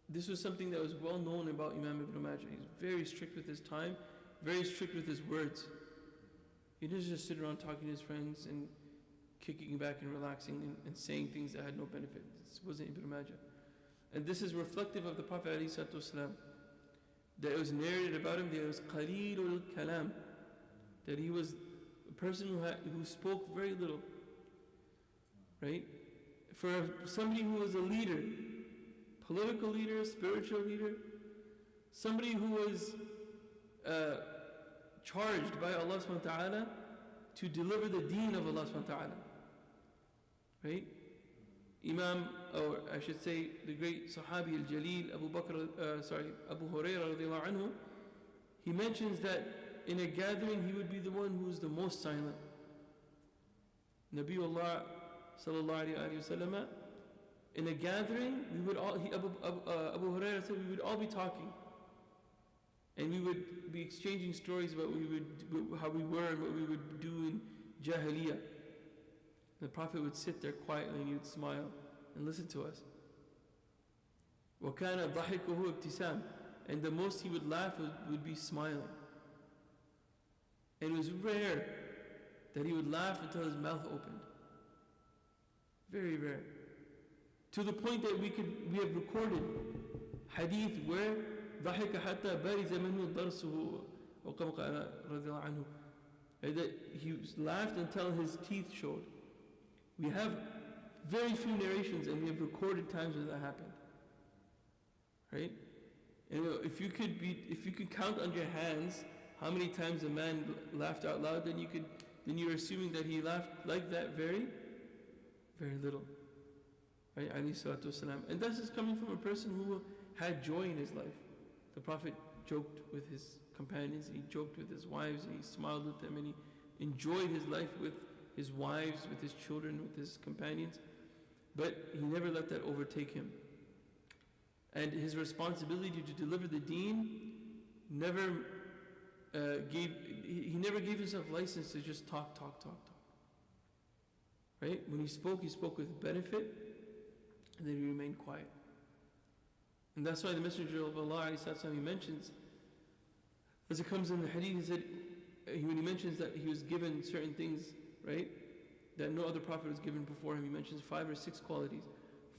this was something that was well known about Imam Ibn Majah. He's very strict with his time, very strict with his words. He didn't just sit around talking to his friends and kicking back and relaxing and saying things that had no benefit. This wasn't Ibn Majah. And this is reflective of the Prophet ﷺ, that it was narrated about him that he was Qalilul Kalam, that he was a person who spoke very little. Right? For somebody who was a leader, political leader, spiritual leader, somebody who was charged by Allah subhanahu wa ta'ala to deliver the deen of Allah subhanahu wa ta'ala. Right? Or I should say, the great Sahabi al-Jaleel, Abu Hurairah radiallahu anhu, he mentions that in a gathering he would be the one who was the most silent. Nabiullah sallallahu alayhi wa sallam, in a gathering, we would all, Abu Hurairah said, we would all be talking. And we would be exchanging stories about how we were and what we would do in Jahiliyyah. The Prophet would sit there quietly and he would smile and listen to us. وَكَانَ ضَحِكُهُ ابْتِسَامٌ, and the most he would laugh would be smiling. And it was rare that he would laugh until his mouth opened. Very rare. To the point that we have recorded hadith where ضحك حتى بارز منه ضرسه وكما قال رضي الله عنه, that he laughed until his teeth showed. We have very few narrations and we have recorded times when that happened. Right? And if you could count on your hands how many times a man laughed out loud, then you're assuming that he laughed like that very, very little. Right? Alayhi salatu wasalam. And this is coming from a person who had joy in his life. The Prophet joked with his companions, he joked with his wives, and he smiled with them, and he enjoyed his life with his wives, with his children, with his companions. But he never let that overtake him. And his responsibility to deliver the deen never never gave himself license to just talk. Right? When he spoke with benefit, and then he remained quiet. And that's why the Messenger of Allah, he mentions, as it comes in the hadith, he said, when he mentions that he was given certain things, right, that no other Prophet was given before him, he mentions 5 or 6 qualities.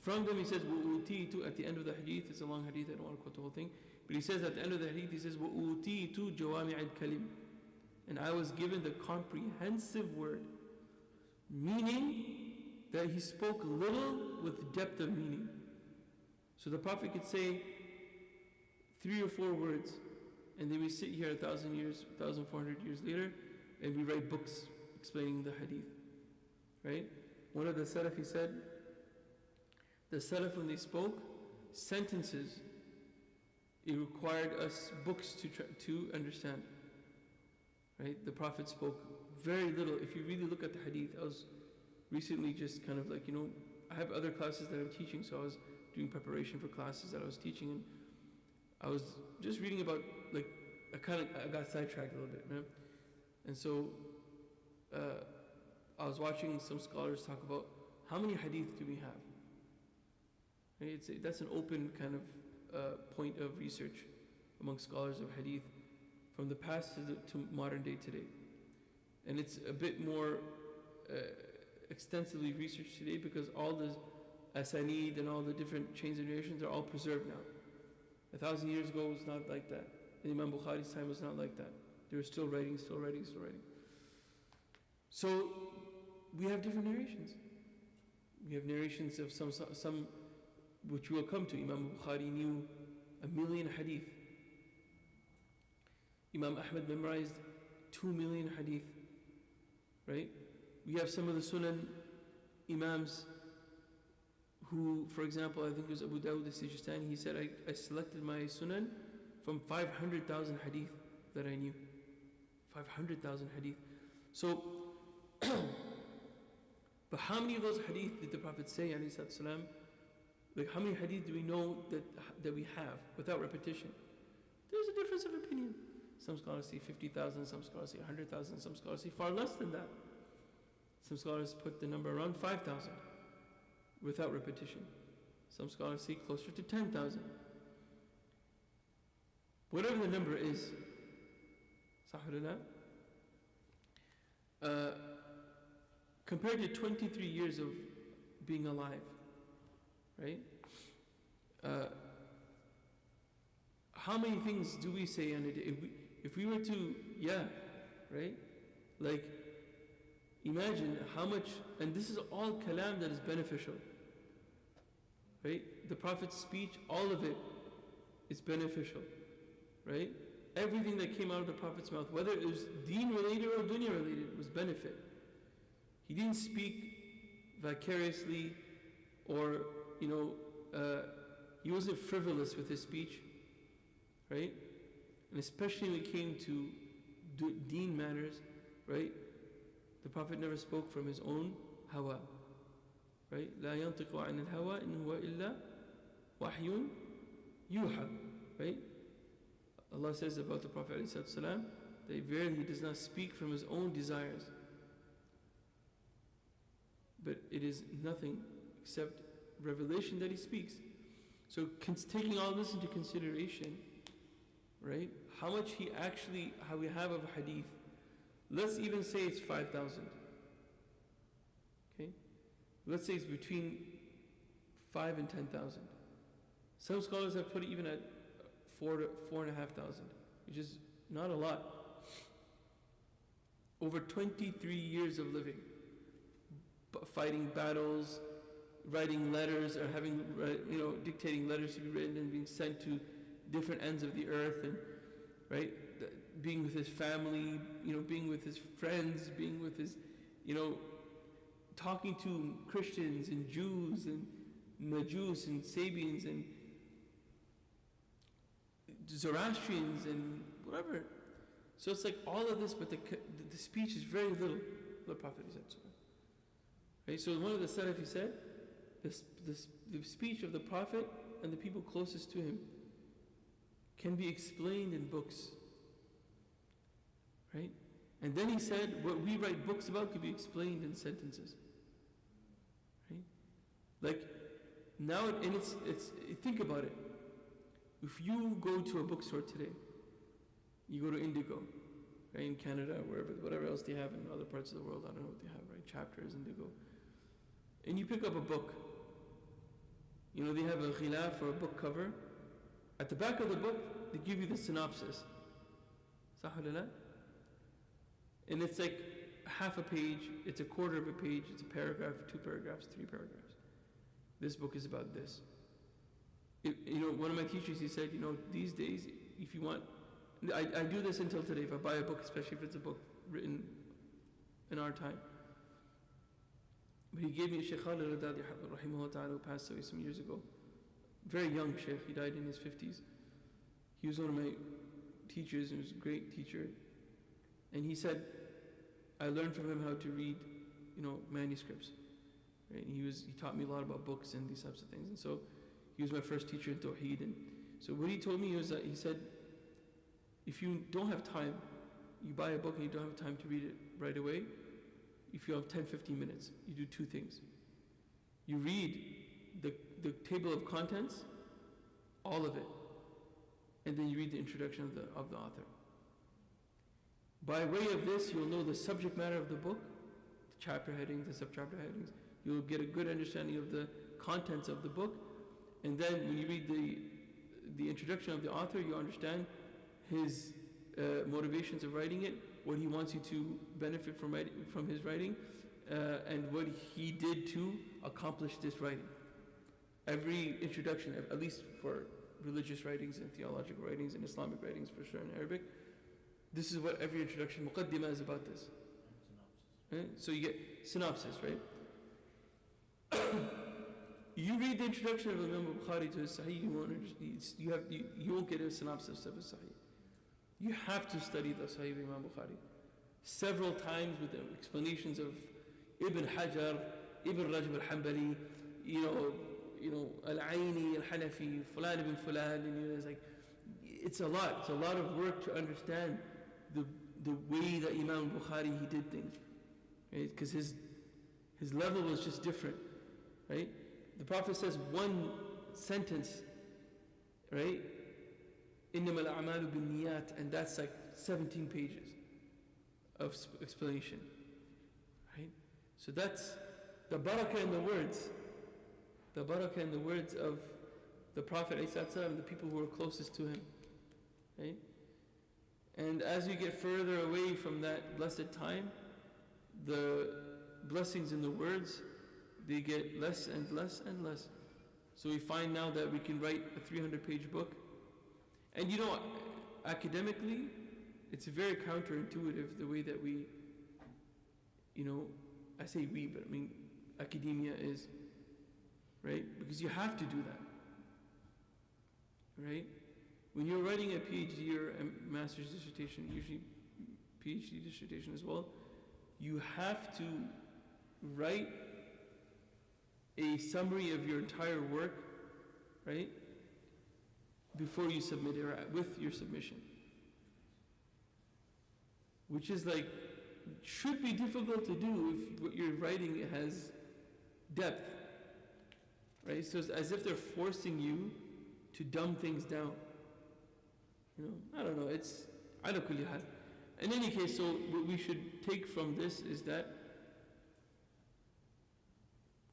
From them he says, وَأُوتِيتُ, at the end of the hadith, it's a long hadith, I don't want to quote the whole thing, but he says at the end of the hadith, he says, وَأُوتِيتُ جَوَامِعَ الْكَلِمِ, and I was given the comprehensive word, meaning that he spoke little with depth of meaning. So the Prophet could say 3 or 4 words, and then we sit here 1,000 years, 1,400 years later, and we write books explaining the hadith. Right? One of the Salaf, he said, the Salaf, when they spoke sentences, it required us books to understand. Right? The Prophet spoke very little. If you really look at the hadith, I was recently just kind of like, I have other classes that I'm teaching, so I was doing preparation for classes that I was teaching, and I was just reading about, like, I got sidetracked a little bit, man. And so I was watching some scholars talk about how many hadith do we have. Right? That's an open kind of point of research among scholars of hadith from the past to modern day today. And it's a bit more extensively researched today because all the asanid and all the different chains of narrations are all preserved now. 1,000 years ago was not like that. In Imam Bukhari's time was not like that. They were still writing. So we have different narrations. We have narrations of some which we'll come to. Imam Bukhari knew 1,000,000 hadith. Imam Ahmad memorized 2 million hadith, right? We have some of the Sunan Imams who, for example, I think it was Abu Dawud al-Sijistani, he said, I selected my Sunan from 500,000 hadith that I knew. 500,000 hadith. So, but how many of those hadith did the Prophet say, alayhi salatu salam? Like, how many hadith do we know that we have without repetition? There's a difference of opinion. Some scholars say 50,000, some scholars say 100,000, some scholars say far less than that. Some scholars put the number around 5,000 without repetition. Some scholars say closer to 10,000. Whatever the number is, sahulillah, compared to 23 years of being alive, right? How many things do we say on a day? If we were to, right? Like, imagine how much, and this is all kalam that is beneficial, right? The Prophet's speech, all of it is beneficial, right? Everything that came out of the Prophet's mouth, whether it was deen related or dunya related, was benefit. He didn't speak vicariously or, he wasn't frivolous with his speech, right? And especially when it came to deen matters, right? The Prophet never spoke from his own hawa, right? لا ينطق عن الهوى إن هو إلا وحي يوحى, right? Allah says about the Prophet ﷺ that verily he does not speak from his own desires, but it is nothing except revelation that he speaks. So taking all this into consideration, right? How much how we have of hadith, let's even say it's 5,000. Okay? Let's say it's between 5 and 10,000. Some scholars have put it even at 4 to 4,500, which is not a lot. Over 23 years of living, fighting battles, writing letters, or having, dictating letters to be written and being sent to different ends of the earth, and right, being with his family, being with his friends, being with his, talking to Christians and Jews and Majus and Sabians and Zoroastrians and whatever. So it's like all of this, but the speech is very little. The Prophet said so. Right? So one of the Salaf, he said, the speech of the Prophet and the people closest to him can be explained in books. Right? And then he said, what we write books about could be explained in sentences. Right? Like, now, and it's think about it. If you go to a bookstore today, you go to Indigo, right, in Canada, whatever else they have in other parts of the world, I don't know what they have, right, Chapters, Indigo, and you pick up a book. They have a khilaf or a book cover. At the back of the book, they give you the synopsis. Sahulillah? And it's like half a page, it's a quarter of a page, it's a paragraph, 2 paragraphs, 3 paragraphs. This book is about this. One of my teachers, he said, these days, if you want, I do this until today, if I buy a book, especially if it's a book written in our time. But he gave me a Shaykh Khalid rahimahullah ta'ala, who passed away some years ago. Very young Shaykh, he died in his 50s. He was one of my teachers, and he was a great teacher. And he said, I learned from him how to read, manuscripts. Right? And he taught me a lot about books and these types of things. And so he was my first teacher in Tawheed. And so what he told me was that he said, if you don't have time, you buy a book and you don't have time to read it right away, if you have 10, 15 minutes, you do 2 things. You read the table of contents, all of it, and then you read the introduction of the author. By way of this, you'll know the subject matter of the book, the chapter headings, the sub-chapter headings. You'll get a good understanding of the contents of the book, and then when you read the introduction of the author, you understand his motivations of writing it, what he wants you to benefit from his writing, and what he did to accomplish this writing. Every introduction, at least for religious writings and theological writings and Islamic writings for sure in Arabic, This is what every introduction, muqaddimah, is about this. Synopsis. Right? So you get synopsis, right? You read the introduction of Imam Bukhari to his Sahih, you won't get a synopsis of his Sahih. You have to study the Sahih of Imam Bukhari several times with the explanations of Ibn Hajar, Ibn Rajab al-Hanbali, Al-Aini, Al-Hanafi, Fulan ibn Fulan, and it's like, it's a lot. It's a lot of work to understand the way that Imam Bukhari, he did things, right? Because his level was just different, right? The Prophet says one sentence, right? إِنَّمَا الْأَعْمَالُ بِالنِّيَّاتِ, and that's like 17 pages of explanation, right? So that's the barakah in the words. The barakah in the words of the Prophet ﷺ, the people who are closest to him, right? And as we get further away from that blessed time, the blessings in the words, they get less and less and less. So we find now that we can write a 300-page book. And academically, it's very counterintuitive the way that we, I say we, but I mean academia is, right? Because you have to do that, right? When you're writing a PhD or a master's dissertation, usually PhD dissertation as well, you have to write a summary of your entire work, right? Before you submit it, with your submission. Which is like, should be difficult to do if what you're writing has depth, right? So it's as if they're forcing you to dumb things down. I don't know, it's ala kulli hal. In any case, so what we should take from this is that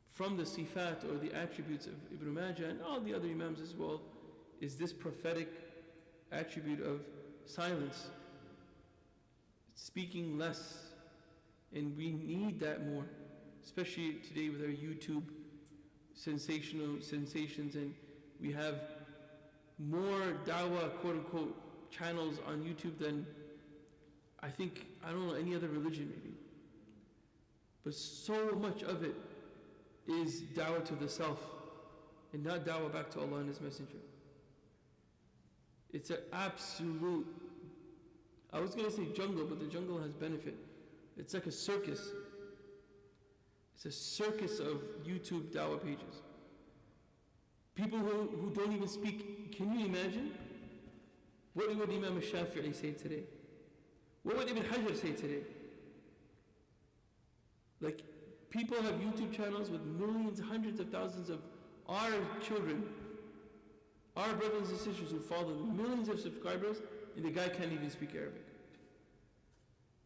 from the sifat or the attributes of Ibn Majah and all the other Imams as well, is this prophetic attribute of silence, speaking less, and we need that more, especially today with our YouTube sensations, and we have more dawah, quote unquote, channels on YouTube than I don't know, any other religion maybe. But so much of it is dawah to the self and not dawah back to Allah and His Messenger. It's an absolute, I was going to say jungle, but the jungle has benefit. It's like a circus. It's a circus of YouTube dawah pages. People who don't even speak. Can you imagine? What would Imam al-Shafi'i say today? What would Ibn Hajar say today? Like, people have YouTube channels with millions, hundreds of thousands of our children, our brothers and sisters who follow them, millions of subscribers, and the guy can't even speak Arabic.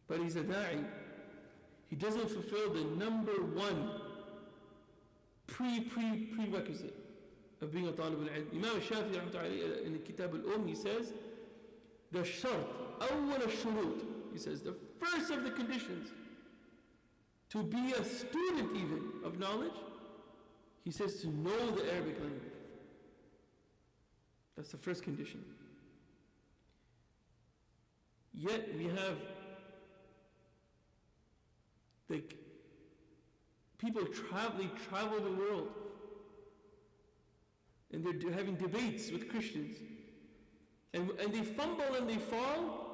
But he's a da'i. He doesn't fulfill the number one prerequisite of being a talib al-ilm. Imam al-Shafi'i in the Kitab al-Umm, he says, the shart, awwal al-shurut, he says, the first of the conditions to be a student even of knowledge, he says to know the Arabic language. That's the first condition. Yet we have people travel the world, and they're having debates with Christians, and they fumble and they fall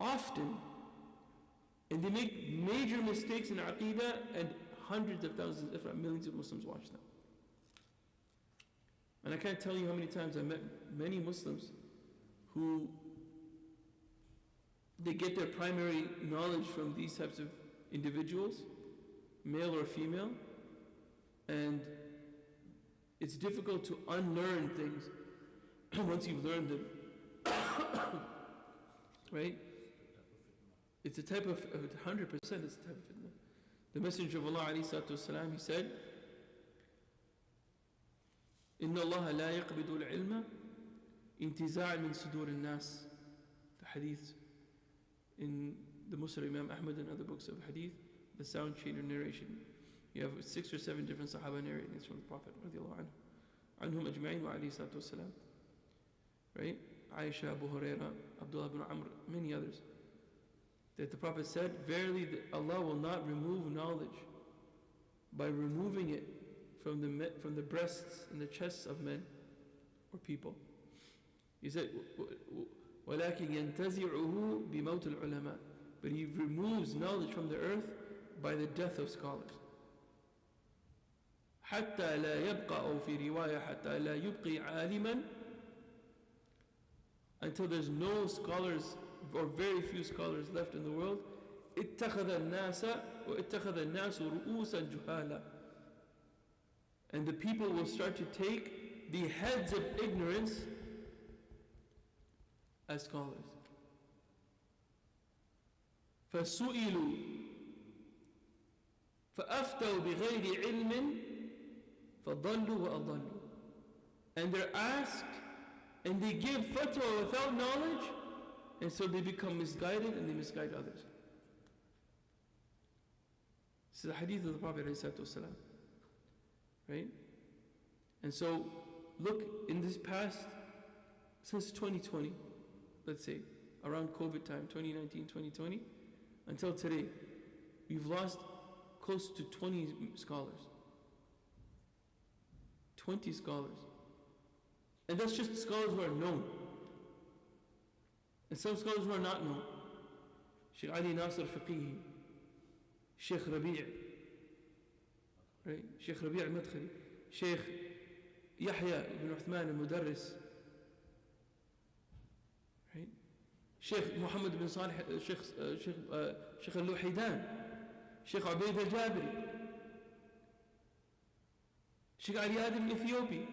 often, and they make major mistakes in Aqidah, and hundreds of thousands, if not millions of Muslims watch them. And I can't tell you how many times I met many Muslims who they get their primary knowledge from these types of individuals, male or female, and it's difficult to unlearn things once you've learned them. Right? It's a type of 100%, it's a type of fitna. The Messenger of Allah ﷺ, he said, إن الله لا يقبض العلم انتزاعا من صدور الناس. The hadith in the Musnad Imam Ahmad and other books of hadith, the sound chain of narration. You have 6 or 7 different Sahaba narrating this from the Prophet radiallahu anhu. Anhum ajma'in wa alayhi salatu wasalam. Right? Aisha, Abu Huraira, Abdullah ibn Amr, many others, that the Prophet said, verily Allah will not remove knowledge by removing it from the breasts and the chests of men or people. He said, وَلَكِنْ يَنْتَزِعُهُ بِمَوْتِ الْعُلَمَاءِ, but He removes knowledge from the earth by the death of scholars. حتى لا يبقى أو في رواية حتى لا يبقي عالما, until there's no scholars or very few scholars left in the world. اتخذ الناس واتخذ الناس رؤوسا جهالا, and the people will start to take the heads of ignorance as scholars. فسئلوا فأفتوا بغير علم فضلوا وأضلوا, and they're asked and they give fatwa without knowledge, and so they become misguided and they misguide others. This is the hadith of the Prophet ﷺ, right? And so look, in this past, since 2020, let's say around COVID time, 2019, 2020, until today, we've lost close to 20 scholars. 20 scholars. And that's just scholars who are known. And some scholars who are not known. Sheikh Ali Nasr Fiqihi, Sheikh Rabi', right? Sheikh Rabi' al-Madkhali, Sheikh Yahya ibn Uthman al-Mudarris, right? Sheikh Muhammad ibn Salih, Sheikh al-Luhidan, Sheikh Ubaid al-Jabiri, Sheikh Ali Adam Ethiopi,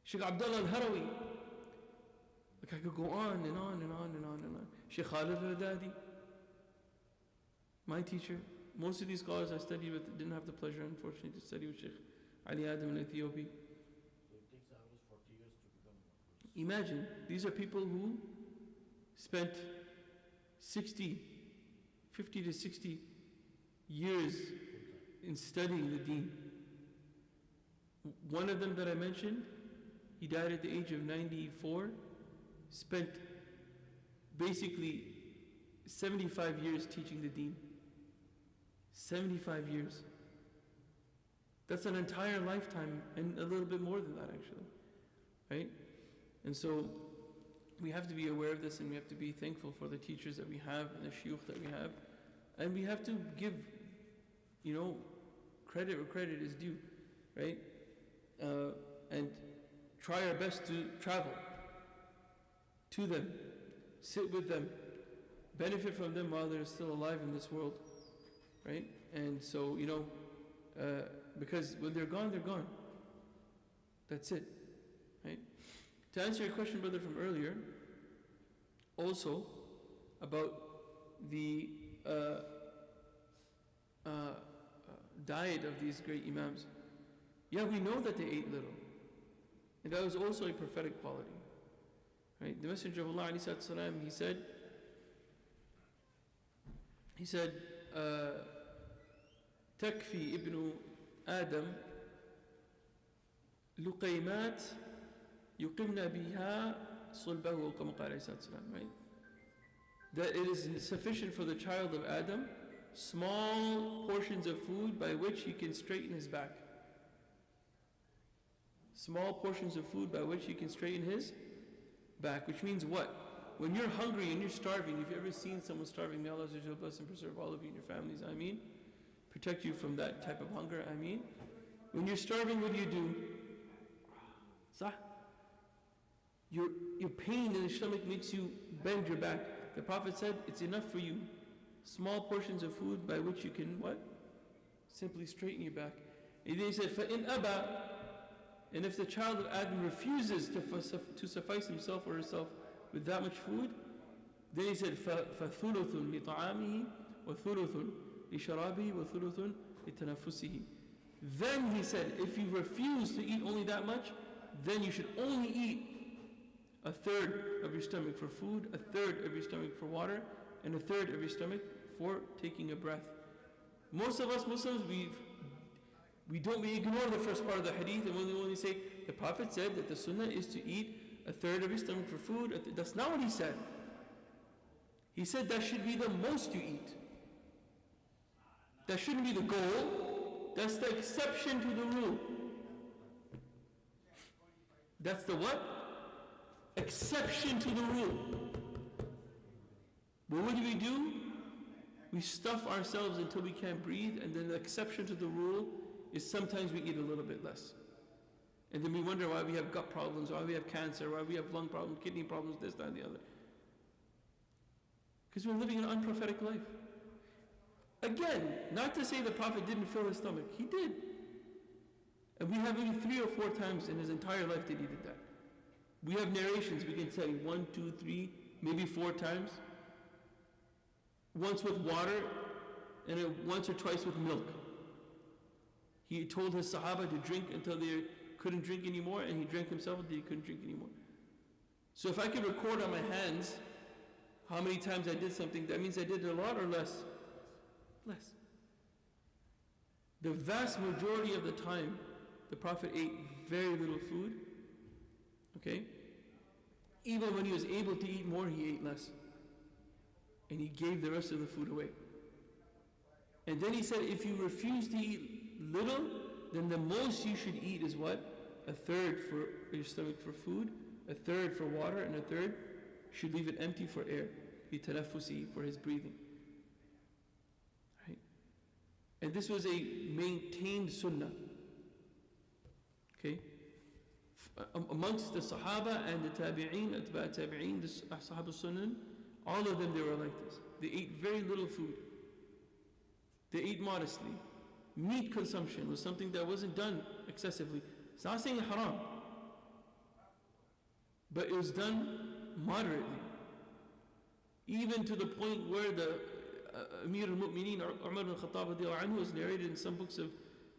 Sheikh Abdullah al-Harawi. Like I could go on and on and on and on and on. Sheikh Khalid al-Dadi, my teacher. Most of these scholars I studied with didn't have the pleasure, unfortunately, to study with Sheikh Ali Adam in Ethiopia. So it takes average 40 years to become one. Imagine, these are people who spent 50 to 60 years in studying the deen. One of them that I mentioned, he died at the age of 94, spent basically 75 years teaching the deen. 75 years. That's an entire lifetime, and a little bit more than that actually, right? And so we have to be aware of this, and we have to be thankful for the teachers that we have and the shuyukh that we have, and we have to give, credit where credit is due, right? And try our best to travel to them, sit with them, benefit from them while they're still alive in this world, right? And so, because when they're gone, they're gone. That's it, right? To answer your question, brother, from earlier, also about the diet of these great imams. Yeah, we know that they ate little. And that was also a prophetic quality. Right? The Messenger of Allah ﷺ, he said, تكفي ابن آدم لقيمات يقمنا بها صلبه كما قال عليه الصلاة والسلام, right? That it is sufficient for the child of Adam small portions of food by which he can straighten his back. Small portions of food by which he can straighten his back. Which means what? When you're hungry and you're starving, if you've ever seen someone starving, may Allah bless and preserve all of you and your families, Ameen. Protect you from that type of hunger, Ameen. When you're starving, what do? Sah? Your pain in the stomach makes you bend your back. The Prophet said, it's enough for you. Small portions of food by which you can what? Simply straighten your back. And then he said, فَإِنْ أَبَى, and if the child of Adam refuses to suffice himself or herself with that much food, then he said, فَثُلُثٌ لِطَعَامِهِ وَثُلُثٌ لِشَرَابِهِ وَثُلُثٌ لِتَنَفُسِهِ. Then he said, if you refuse to eat only that much, then you should only eat a third of your stomach for food, a third of your stomach for water, and a third of your stomach for taking a breath. Most of us Muslims, we ignore the first part of the hadith, and we only say the Prophet said that the sunnah is to eat a third of your stomach for food. That's not what he said. He said that should be the most you eat. That shouldn't be the goal. That's the exception to the rule. That's the what? Exception to the rule. But what do? We stuff ourselves until we can't breathe, and then the exception to the rule is sometimes we eat a little bit less. And then we wonder why we have gut problems, why we have cancer, why we have lung problems, kidney problems, this, that, and the other. Because we're living an unprophetic life. Again, not to say the Prophet didn't fill his stomach. He did. And we have maybe 3 or 4 times in his entire life that he did that. We have narrations, we can say 1, 2, 3, maybe 4 times. Once with water, and once or twice with milk. He told his Sahaba to drink until they couldn't drink anymore, and he drank himself until he couldn't drink anymore. So if I could record on my hands how many times I did something, that means I did it a lot or less? Less. The vast majority of the time, the Prophet ate very little food. Okay? Even when he was able to eat more, he ate less. And he gave the rest of the food away. And then he said, if you refuse to eat little, then the most you should eat is what? A third for your stomach for food, a third for water, and a third should leave it empty for air, litanafusi, for his breathing. Right? And this was a maintained sunnah. Okay? Amongst the Sahaba and the Tabi'een, Atba' Tabi'een, the Sahaba Sunan, all of them, they were like this. They ate very little food. They ate modestly. Meat consumption was something that wasn't done excessively. It's not saying haram, but it was done moderately. Even to the point where the Amir al-Mu'mineen, Umar al-Khattab radiallahu anhu, was narrated in some books of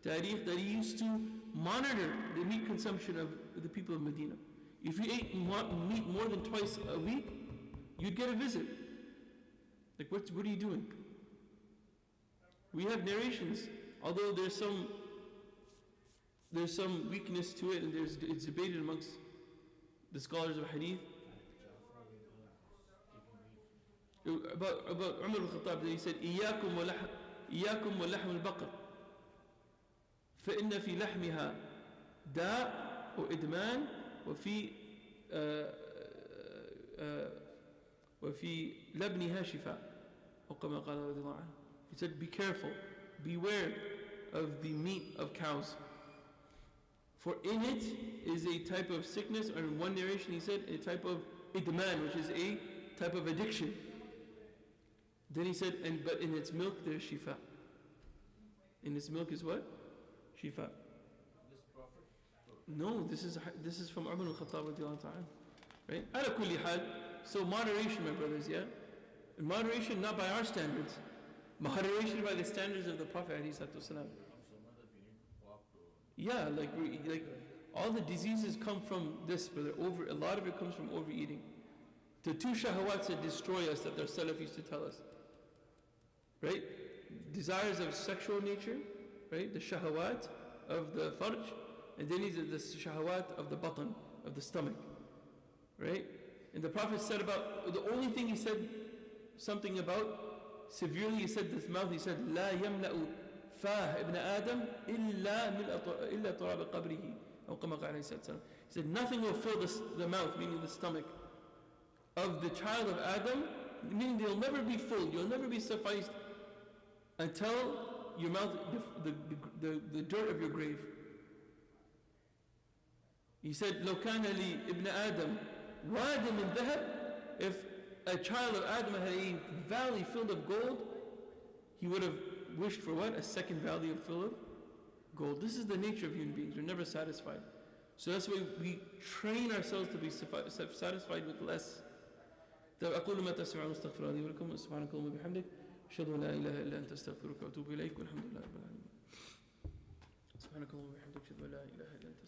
Tariq that he used to monitor the meat consumption of the people of Medina. If you ate meat more than twice a week, you'd get a visit. Like, what are you doing? We have narrations, although there's some weakness to it, and it's debated amongst the scholars of hadith. About Umar al-Khattab, that he said, إياكم ولحم البقر فإن في لحمها داء وإدمان وفي لبنها شفاء أو كما قال رضي الله عنه. He said, be careful, beware of the meat of cows, for in it is a type of sickness, or in one narration he said a type of idman, which is a type of addiction. Then he said, but in its milk there's shifa. In its milk is what? Shifa. This Prophet? No, this is from Umar al-Khattab radiallahu ta'ala. Right? Ala kulli hal. So moderation, my brothers, yeah? And moderation not by our standards. Moderation by the standards of the Prophet ﷺ. Yeah, like all the diseases come from this, brother. A lot of it comes from overeating. The 2 shahawats that destroy us, that their Salaf used to tell us. Right? Desires of sexual nature, right? The shahawat of the farj, and then the shahawat of the batan, of the stomach. Right? And the Prophet said about, the only thing he said something about severely, he said this mouth, he said, لا يملأ فاه ابن آدم إلا تراب قبره. أو كما قال عليه الصلاة والسلام. He said, nothing will fill the mouth, meaning the stomach, of the child of Adam, meaning they'll never be full, you'll never be sufficed until your mouth, the dirt of your grave. He said, لو كان لي ابن آدم واد من ذهب, if a child of Adam had a valley filled of gold, he would have wished for what? A second valley full of gold. This is the nature of human beings. We're never satisfied. So that's why we train ourselves to be satisfied with less. أقول ما تسمعون استغفر الله لي ولكم سبحانك اللهم وبحمدك أشهد أن لا إله إلا أنت أستغفرك وأتوب إليك والحمد لله رب العالمين. سبحانك اللهم وبحمدك أشهد أن لا إله إلا أنت